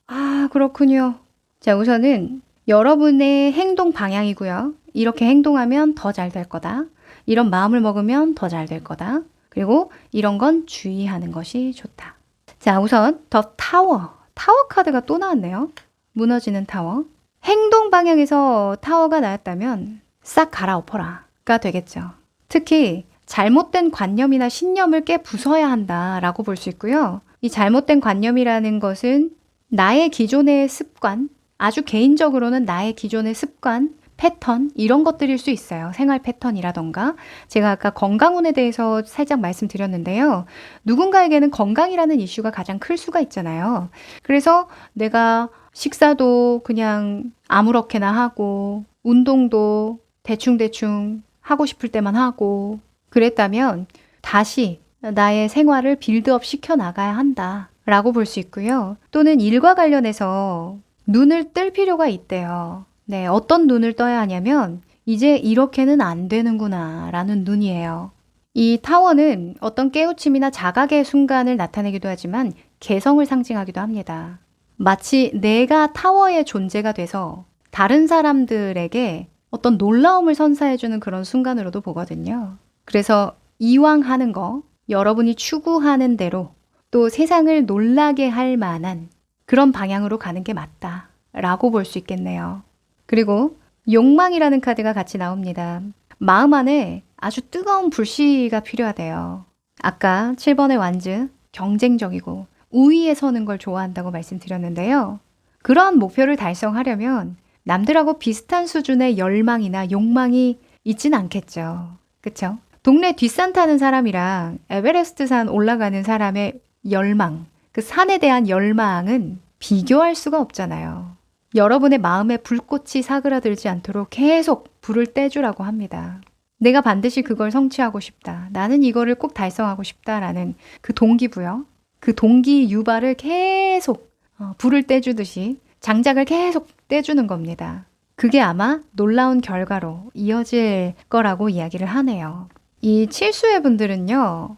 아, 그렇군요. 자, 우선은 여러분의 행동 방향이고요. 이렇게 행동하면 더 잘 될 거다. 이런 마음을 먹으면 더 잘 될 거다. 그리고 이런 건 주의하는 것이 좋다. 자, 우선 더 타워. 타워 카드가 또 나왔네요. 무너지는 타워. 행동 방향에서 타워가 나왔다면 싹 갈아엎어라가 되겠죠. 특히 잘못된 관념이나 신념을 깨 부숴야 한다라고 볼 수 있고요. 이 잘못된 관념이라는 것은 나의 기존의 습관, 아주 개인적으로는 나의 기존의 습관, 패턴 이런 것들일 수 있어요. 생활 패턴이라던가 제가 아까 건강운에 대해서 살짝 말씀드렸는데요. 누군가에게는 건강이라는 이슈가 가장 클 수가 있잖아요. 그래서 내가 식사도 그냥 아무렇게나 하고 운동도 대충대충 하고 싶을 때만 하고 그랬다면 다시 나의 생활을 빌드업 시켜 나가야 한다 라고 볼 수 있고요. 또는 일과 관련해서 눈을 뜰 필요가 있대요. 네, 어떤 눈을 떠야 하냐면 이제 이렇게는 안 되는구나 라는 눈이에요. 이 타워는 어떤 깨우침이나 자각의 순간을 나타내기도 하지만 개성을 상징하기도 합니다. 마치 내가 타워의 존재가 돼서 다른 사람들에게 어떤 놀라움을 선사해주는 그런 순간으로도 보거든요. 그래서 이왕 하는 거, 여러분이 추구하는 대로 또 세상을 놀라게 할 만한 그런 방향으로 가는 게 맞다 라고 볼 수 있겠네요. 그리고 욕망이라는 카드가 같이 나옵니다. 마음 안에 아주 뜨거운 불씨가 필요하대요. 아까 7번의 완즈, 경쟁적이고 우위에 서는 걸 좋아한다고 말씀드렸는데요. 그러한 목표를 달성하려면 남들하고 비슷한 수준의 열망이나 욕망이 있진 않겠죠. 그쵸? 동네 뒷산 타는 사람이랑 에베레스트 산 올라가는 사람의 열망, 그 산에 대한 열망은 비교할 수가 없잖아요. 여러분의 마음에 불꽃이 사그라들지 않도록 계속 불을 떼주라고 합니다. 내가 반드시 그걸 성취하고 싶다. 나는 이거를 꼭 달성하고 싶다라는 그 동기부여. 그 동기 유발을 계속 불을 떼주듯이 장작을 계속 떼주는 겁니다. 그게 아마 놀라운 결과로 이어질 거라고 이야기를 하네요. 이 칠수의 분들은요.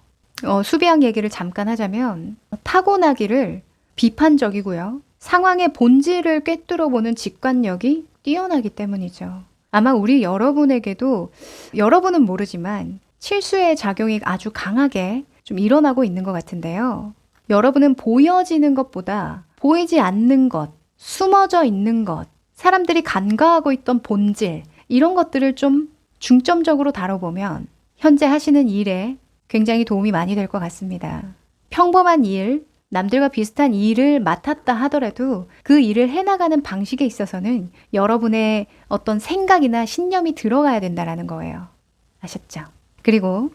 수비학 얘기를 잠깐 하자면 타고나기를 비판적이고요. 상황의 본질을 꿰뚫어보는 직관력이 뛰어나기 때문이죠. 아마 우리 여러분에게도 여러분은 모르지만 칠수의 작용이 아주 강하게 좀 일어나고 있는 것 같은데요. 여러분은 보여지는 것보다 보이지 않는 것, 숨어져 있는 것, 사람들이 간과하고 있던 본질 이런 것들을 좀 중점적으로 다뤄보면 현재 하시는 일에 굉장히 도움이 많이 될 것 같습니다. 평범한 일, 남들과 비슷한 일을 맡았다 하더라도 그 일을 해나가는 방식에 있어서는 여러분의 어떤 생각이나 신념이 들어가야 된다는 거예요. 아셨죠? 그리고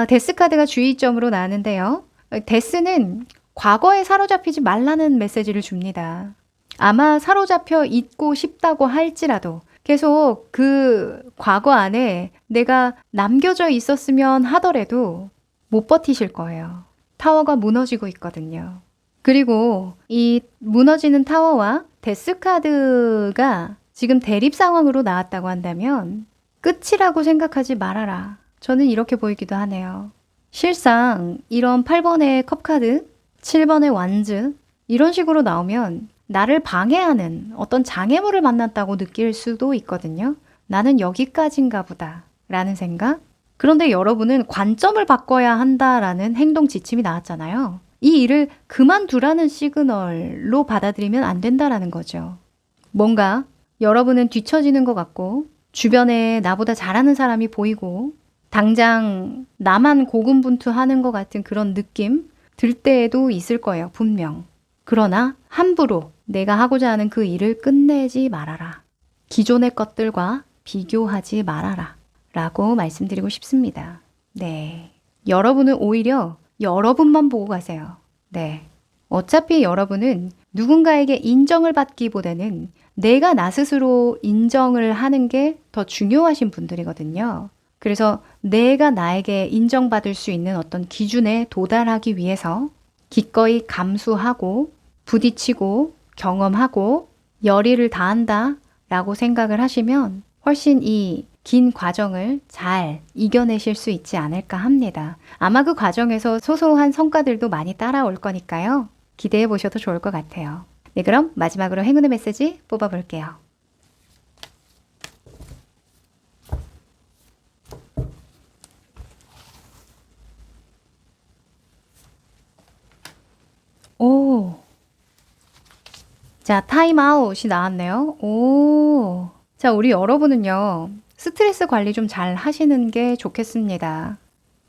데스 카드가 주의점으로 나왔는데요. 데스는 과거에 사로잡히지 말라는 메시지를 줍니다. 아마 사로잡혀 있고 싶다고 할지라도 계속 그 과거 안에 내가 남겨져 있었으면 하더라도 못 버티실 거예요. 타워가 무너지고 있거든요. 그리고 이 무너지는 타워와 데스 카드가 지금 대립 상황으로 나왔다고 한다면 끝이라고 생각하지 말아라. 저는 이렇게 보이기도 하네요. 실상 이런 8번의 컵카드, 7번의 완즈 이런 식으로 나오면 나를 방해하는 어떤 장애물을 만났다고 느낄 수도 있거든요. 나는 여기까지인가 보다 라는 생각. 그런데 여러분은 관점을 바꿔야 한다라는 행동 지침이 나왔잖아요. 이 일을 그만두라는 시그널로 받아들이면 안 된다라는 거죠. 뭔가 여러분은 뒤처지는 것 같고 주변에 나보다 잘하는 사람이 보이고 당장 나만 고군분투하는 것 같은 그런 느낌 들 때에도 있을 거예요. 분명. 그러나 함부로 내가 하고자 하는 그 일을 끝내지 말아라. 기존의 것들과 비교하지 말아라. 라고 말씀드리고 싶습니다. 네. 여러분은 오히려 여러분만 보고 가세요. 네. 어차피 여러분은 누군가에게 인정을 받기보다는 내가 나 스스로 인정을 하는 게 더 중요하신 분들이거든요. 그래서 내가 나에게 인정받을 수 있는 어떤 기준에 도달하기 위해서 기꺼이 감수하고 부딪히고 경험하고 열의를 다한다 라고 생각을 하시면 훨씬 이 긴 과정을 잘 이겨내실 수 있지 않을까 합니다. 아마 그 과정에서 소소한 성과들도 많이 따라올 거니까요. 기대해 보셔도 좋을 것 같아요. 네, 그럼 마지막으로 행운의 메시지 뽑아볼게요. 오. 자, 타임아웃이 나왔네요. 오. 자, 우리 여러분은요. 스트레스 관리 좀 잘 하시는 게 좋겠습니다.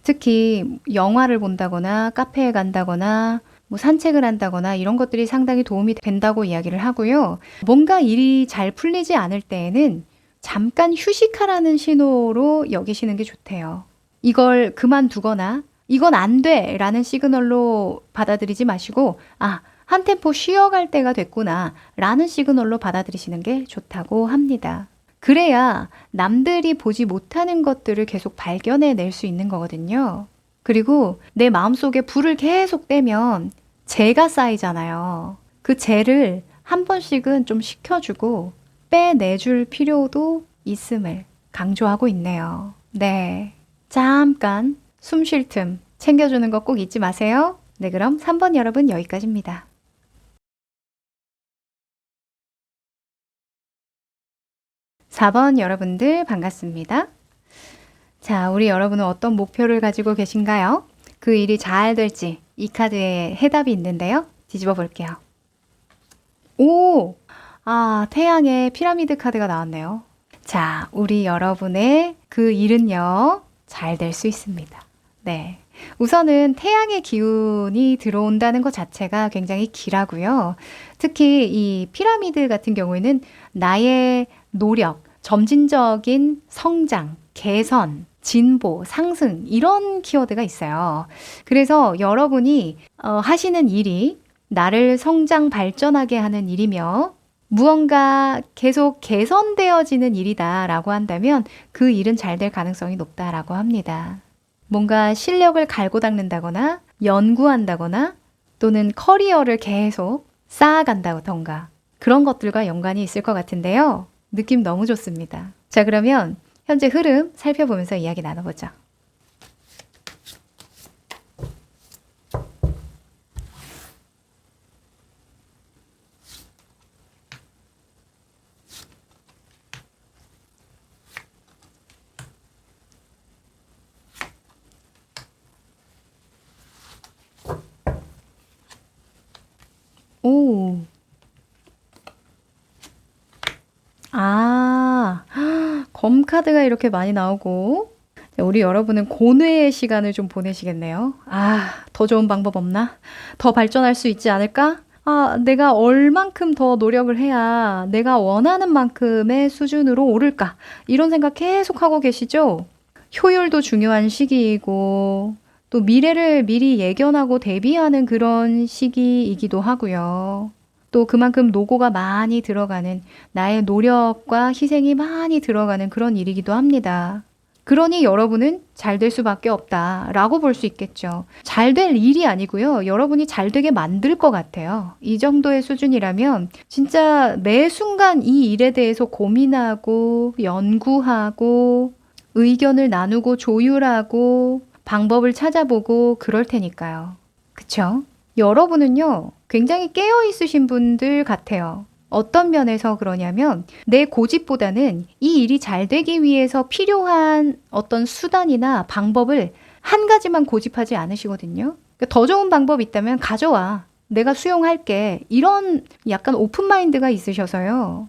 특히 영화를 본다거나 카페에 간다거나 뭐 산책을 한다거나 이런 것들이 상당히 도움이 된다고 이야기를 하고요. 뭔가 일이 잘 풀리지 않을 때에는 잠깐 휴식하라는 신호로 여기시는 게 좋대요. 이걸 그만두거나 이건 안 돼! 라는 시그널로 받아들이지 마시고 한 템포 쉬어갈 때가 됐구나 라는 시그널로 받아들이시는 게 좋다고 합니다. 그래야 남들이 보지 못하는 것들을 계속 발견해낼 수 있는 거거든요. 그리고 내 마음속에 불을 계속 떼면 재가 쌓이잖아요. 그 재를 한 번씩은 좀 식혀주고 빼내줄 필요도 있음을 강조하고 있네요. 네. 잠깐 숨 쉴 틈 챙겨주는 거 꼭 잊지 마세요. 네, 그럼 3번 여러분 여기까지입니다. 4번 여러분들 반갑습니다. 자, 우리 여러분은 어떤 목표를 가지고 계신가요? 그 일이 잘 될지 이 카드에 해답이 있는데요. 뒤집어 볼게요. 오! 아, 태양의 피라미드 카드가 나왔네요. 자, 우리 여러분의 그 일은요, 잘 될 수 있습니다. 네. 우선은 태양의 기운이 들어온다는 것 자체가 굉장히 길하고요. 특히 이 피라미드 같은 경우에는 나의 노력, 점진적인 성장, 개선, 진보, 상승, 이런 키워드가 있어요. 그래서 여러분이 하시는 일이 나를 성장, 발전하게 하는 일이며 무언가 계속 개선되어지는 일이다라고 한다면 그 일은 잘 될 가능성이 높다라고 합니다. 뭔가 실력을 갈고 닦는다거나 연구한다거나 또는 커리어를 계속 쌓아간다던가 그런 것들과 연관이 있을 것 같은데요. 느낌 너무 좋습니다. 자, 그러면 현재 흐름 살펴보면서 이야기 나눠보죠. 오, 아, 검 카드가 이렇게 많이 나오고, 우리 여러분은 고뇌의 시간을 좀 보내시겠네요. 아, 더 좋은 방법 없나? 더 발전할 수 있지 않을까? 아, 내가 얼만큼 더 노력을 해야 내가 원하는 만큼의 수준으로 오를까? 이런 생각 계속 하고 계시죠? 효율도 중요한 시기이고, 또 미래를 미리 예견하고 대비하는 그런 시기이기도 하고요. 또 그만큼 노고가 많이 들어가는 나의 노력과 희생이 많이 들어가는 그런 일이기도 합니다. 그러니 여러분은 잘 될 수밖에 없다라고 볼 수 있겠죠. 잘 될 일이 아니고요. 여러분이 잘 되게 만들 것 같아요. 이 정도의 수준이라면 진짜 매 순간 이 일에 대해서 고민하고 연구하고 의견을 나누고 조율하고 방법을 찾아보고 그럴 테니까요. 그쵸? 여러분은요, 굉장히 깨어 있으신 분들 같아요. 어떤 면에서 그러냐면 내 고집보다는 이 일이 잘 되기 위해서 필요한 어떤 수단이나 방법을 한 가지만 고집하지 않으시거든요. 그러니까 더 좋은 방법이 있다면 가져와. 내가 수용할게. 이런 약간 오픈 마인드가 있으셔서요.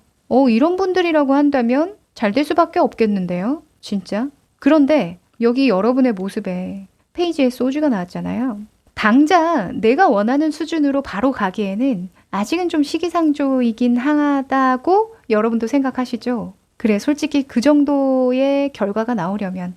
이런 분들이라고 한다면 잘 될 수밖에 없겠는데요. 진짜. 그런데 여기 여러분의 모습에 페이지에 소주가 나왔잖아요. 당장 내가 원하는 수준으로 바로 가기에는 아직은 좀 시기상조이긴 하다고 여러분도 생각하시죠? 그래, 솔직히 그 정도의 결과가 나오려면,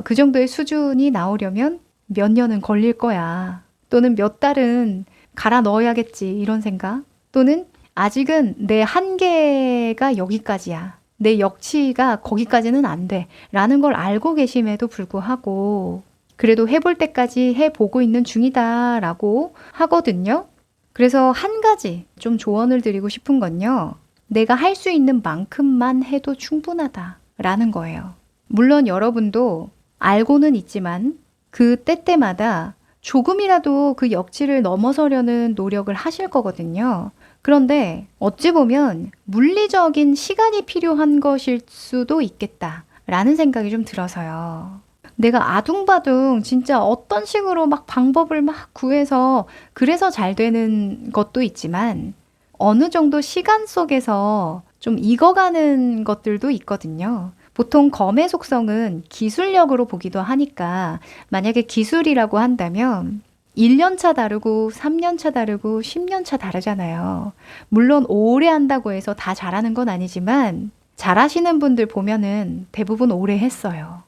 그 정도의 수준이 나오려면 몇 년은 걸릴 거야. 또는 몇 달은 갈아 넣어야겠지, 이런 생각. 또는 아직은 내 한계가 여기까지야. 내 역치가 거기까지는 안 돼. 라는 걸 알고 계심에도 불구하고, 그래도 해볼 때까지 해보고 있는 중이다라고 하거든요. 그래서 한 가지 좀 조언을 드리고 싶은 건요. 내가 할 수 있는 만큼만 해도 충분하다라는 거예요. 물론 여러분도 알고는 있지만 그 때때마다 조금이라도 그 역치를 넘어서려는 노력을 하실 거거든요. 그런데 어찌 보면 물리적인 시간이 필요한 것일 수도 있겠다라는 생각이 좀 들어서요. 내가 아둥바둥 진짜 어떤 식으로 막 방법을 막 구해서 그래서 잘 되는 것도 있지만 어느 정도 시간 속에서 좀 익어가는 것들도 있거든요. 보통 검의 속성은 기술력으로 보기도 하니까 만약에 기술이라고 한다면 1년 차 다르고 3년 차 다르고 10년 차 다르잖아요. 물론 오래 한다고 해서 다 잘하는 건 아니지만 잘하시는 분들 보면은 대부분 오래 했어요.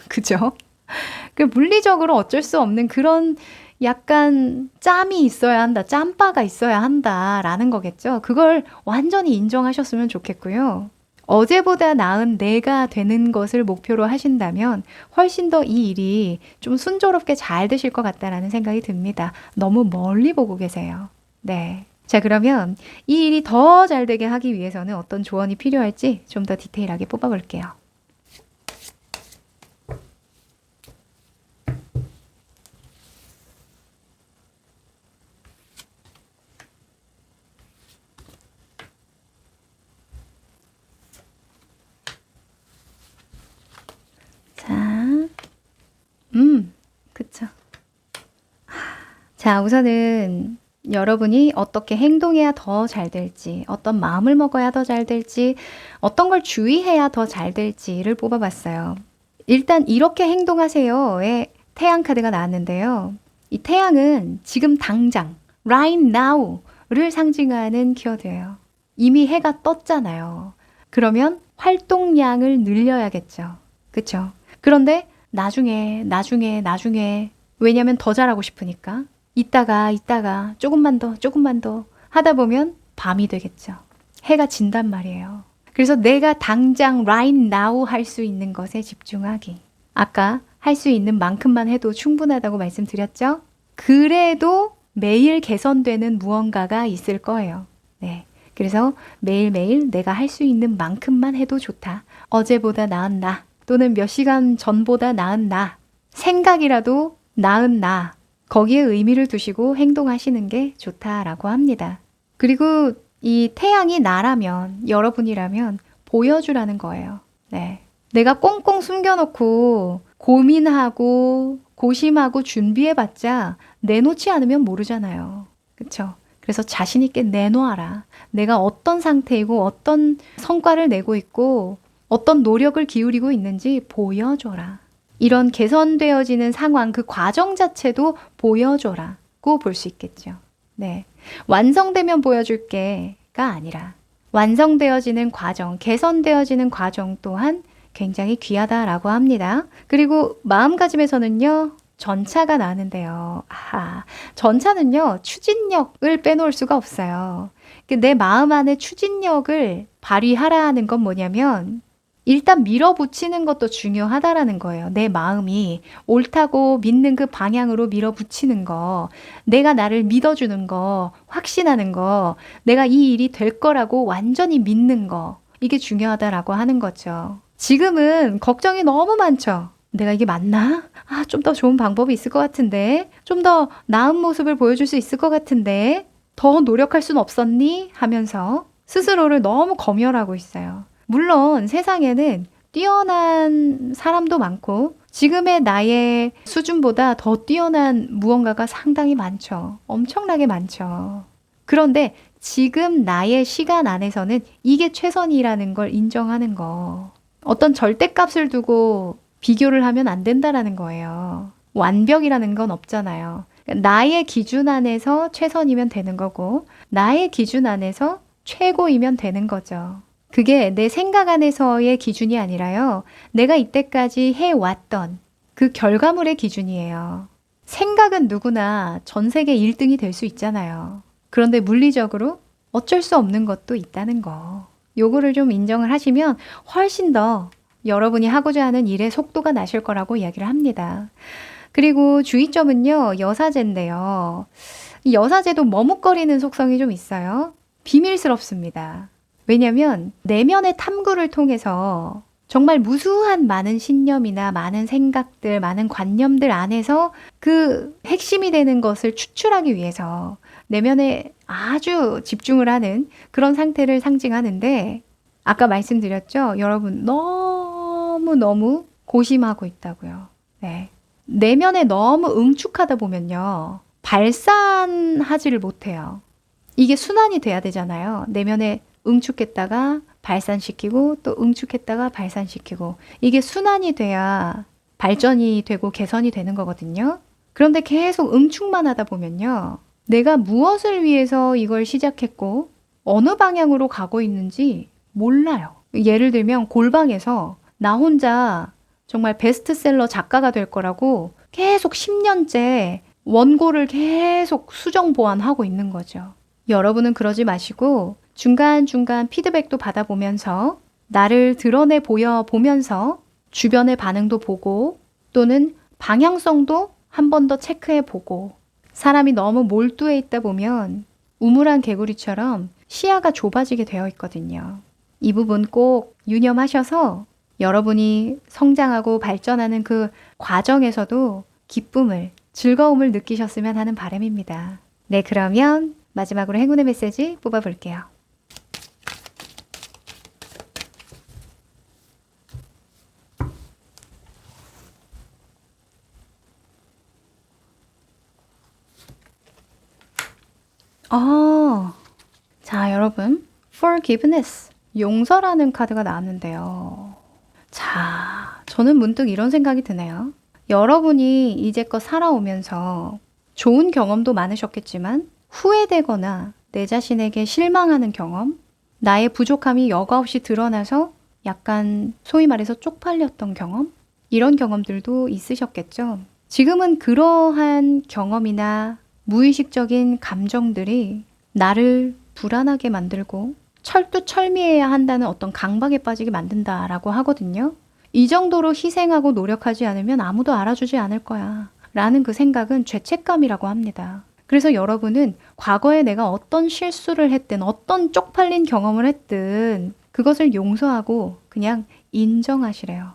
그죠? 그 물리적으로 어쩔 수 없는 그런 약간 짬이 있어야 한다, 짬바가 있어야 한다라는 거겠죠. 그걸 완전히 인정하셨으면 좋겠고요. 어제보다 나은 내가 되는 것을 목표로 하신다면 훨씬 더 이 일이 좀 순조롭게 잘 되실 것 같다라는 생각이 듭니다. 너무 멀리 보고 계세요. 네. 자, 그러면 이 일이 더 잘 되게 하기 위해서는 어떤 조언이 필요할지 좀 더 디테일하게 뽑아볼게요. 자, 그쵸. 자, 우선은 여러분이 어떻게 행동해야 더 잘 될지, 어떤 마음을 먹어야 더 잘 될지, 어떤 걸 주의해야 더 잘 될지를 뽑아봤어요. 일단 이렇게 행동하세요의 태양 카드가 나왔는데요. 이 태양은 지금 당장, right now를 상징하는 키워드예요. 이미 해가 떴잖아요. 그러면 활동량을 늘려야겠죠. 그쵸? 그런데 나중에 왜냐면 더 잘하고 싶으니까 이따가 조금만 더 하다 보면 밤이 되겠죠. 해가 진단 말이에요. 그래서 내가 당장 right now 할 수 있는 것에 집중하기. 아까 할 수 있는 만큼만 해도 충분하다고 말씀드렸죠? 그래도 매일 개선되는 무언가가 있을 거예요. 네. 그래서 매일매일 내가 할 수 있는 만큼만 해도 좋다. 어제보다 나은 나, 또는 몇 시간 전보다 나은 나, 생각이라도 나은 나, 거기에 의미를 두시고 행동하시는 게 좋다라고 합니다. 그리고 이 태양이 나라면, 여러분이라면 보여주라는 거예요. 네. 내가 꽁꽁 숨겨놓고 고민하고 고심하고 준비해봤자 내놓지 않으면 모르잖아요. 그쵸? 그래서 자신 있게 내놓아라. 내가 어떤 상태이고 어떤 성과를 내고 있고 어떤 노력을 기울이고 있는지 보여줘라. 이런 개선되어지는 상황, 그 과정 자체도 보여줘라고 볼 수 있겠죠. 네. 완성되면 보여줄게가 아니라 완성되어지는 과정, 개선되어지는 과정 또한 굉장히 귀하다라고 합니다. 그리고 마음가짐에서는요, 전차가 나는데요. 전차는요, 추진력을 빼놓을 수가 없어요. 내 마음 안에 추진력을 발휘하라는 건 뭐냐면, 일단 밀어붙이는 것도 중요하다라는 거예요. 내 마음이 옳다고 믿는 그 방향으로 밀어붙이는 거, 내가 나를 믿어주는 거, 확신하는 거, 내가 이 일이 될 거라고 완전히 믿는 거, 이게 중요하다라고 하는 거죠. 지금은 걱정이 너무 많죠. 내가 이게 맞나? 좀 더 좋은 방법이 있을 것 같은데, 좀 더 나은 모습을 보여줄 수 있을 것 같은데, 더 노력할 순 없었니? 하면서 스스로를 너무 검열하고 있어요. 물론 세상에는 뛰어난 사람도 많고 지금의 나의 수준보다 더 뛰어난 무언가가 상당히 많죠. 엄청나게 많죠. 그런데 지금 나의 시간 안에서는 이게 최선이라는 걸 인정하는 거. 어떤 절대값을 두고 비교를 하면 안 된다라는 거예요. 완벽이라는 건 없잖아요. 나의 기준 안에서 최선이면 되는 거고 나의 기준 안에서 최고이면 되는 거죠. 그게 내 생각 안에서의 기준이 아니라요. 내가 이때까지 해왔던 그 결과물의 기준이에요. 생각은 누구나 전 세계 1등이 될 수 있잖아요. 그런데 물리적으로 어쩔 수 없는 것도 있다는 거. 요거를 좀 인정을 하시면 훨씬 더 여러분이 하고자 하는 일의 속도가 나실 거라고 이야기를 합니다. 그리고 주의점은요, 여사제인데요. 이 여사제도 머뭇거리는 속성이 좀 있어요. 비밀스럽습니다. 왜냐면 내면의 탐구를 통해서 정말 무수한 많은 신념이나 많은 생각들, 많은 관념들 안에서 그 핵심이 되는 것을 추출하기 위해서 내면에 아주 집중을 하는 그런 상태를 상징하는데 아까 말씀드렸죠? 여러분 너무 고심하고 있다고요. 네. 내면에 너무 응축하다 보면요. 발산하지를 못해요. 이게 순환이 돼야 되잖아요. 내면에 응축했다가 발산시키고 또 응축했다가 발산시키고 이게 순환이 돼야 발전이 되고 개선이 되는 거거든요. 그런데 계속 응축만 하다 보면요. 내가 무엇을 위해서 이걸 시작했고 어느 방향으로 가고 있는지 몰라요. 예를 들면 골방에서 나 혼자 정말 베스트셀러 작가가 될 거라고 계속 10년째 원고를 계속 수정 보완하고 있는 거죠. 여러분은 그러지 마시고 중간중간 피드백도 받아보면서 나를 드러내 보면서 주변의 반응도 보고 또는 방향성도 한 번 더 체크해 보고 사람이 너무 몰두해 있다 보면 우물안 개구리처럼 시야가 좁아지게 되어 있거든요. 이 부분 꼭 유념하셔서 여러분이 성장하고 발전하는 그 과정에서도 기쁨을, 즐거움을 느끼셨으면 하는 바람입니다. 네, 그러면 마지막으로 행운의 메시지 뽑아볼게요. 자, 여러분. Forgiveness. 용서라는 카드가 나왔는데요. 자, 저는 문득 이런 생각이 드네요. 여러분이 이제껏 살아오면서 좋은 경험도 많으셨겠지만 후회되거나 내 자신에게 실망하는 경험, 나의 부족함이 여과 없이 드러나서 약간 소위 말해서 쪽팔렸던 경험, 이런 경험들도 있으셨겠죠. 지금은 그러한 경험이나 무의식적인 감정들이 나를 불안하게 만들고 철두철미해야 한다는 어떤 강박에 빠지게 만든다라고 하거든요. 이 정도로 희생하고 노력하지 않으면 아무도 알아주지 않을 거야 라는 그 생각은 죄책감이라고 합니다. 그래서 여러분은 과거에 내가 어떤 실수를 했든 어떤 쪽팔린 경험을 했든 그것을 용서하고 그냥 인정하시래요.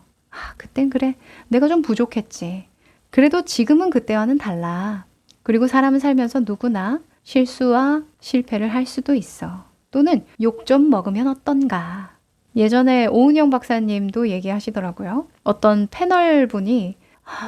그땐 그래, 내가 좀 부족했지. 그래도 지금은 그때와는 달라. 그리고 사람은 살면서 누구나 실수와 실패를 할 수도 있어. 또는 욕 좀 먹으면 어떤가. 예전에 오은영 박사님도 얘기하시더라고요. 어떤 패널 분이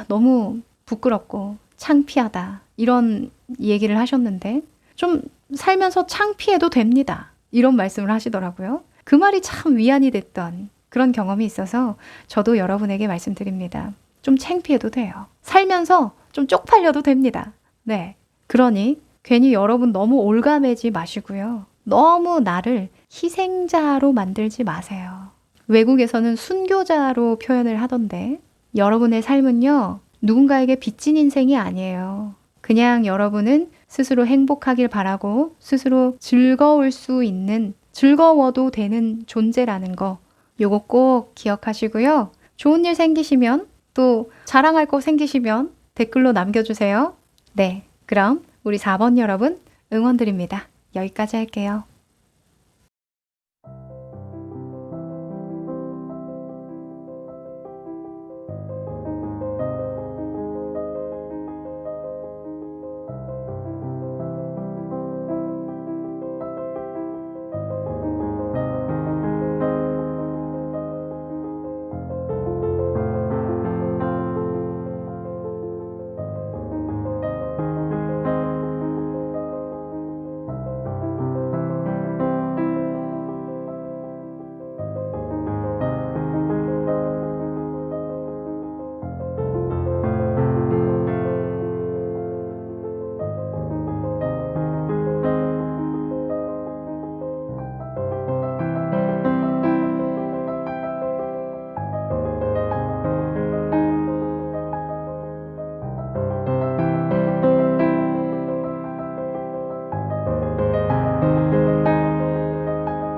너무 부끄럽고 창피하다 이런 얘기를 하셨는데 좀 살면서 창피해도 됩니다. 이런 말씀을 하시더라고요. 그 말이 참 위안이 됐던 그런 경험이 있어서 저도 여러분에게 말씀드립니다. 좀 창피해도 돼요. 살면서 좀 쪽팔려도 됩니다. 네. 그러니 괜히 여러분 너무 올가매지 마시고요. 너무 나를 희생자로 만들지 마세요. 외국에서는 순교자로 표현을 하던데 여러분의 삶은요. 누군가에게 빚진 인생이 아니에요. 그냥 여러분은 스스로 행복하길 바라고 스스로 즐거울 수 있는, 즐거워도 되는 존재라는 거 요거 꼭 기억하시고요. 좋은 일 생기시면 또 자랑할 거 생기시면 댓글로 남겨주세요. 네, 그럼 우리 4번 여러분 응원드립니다. 여기까지 할게요.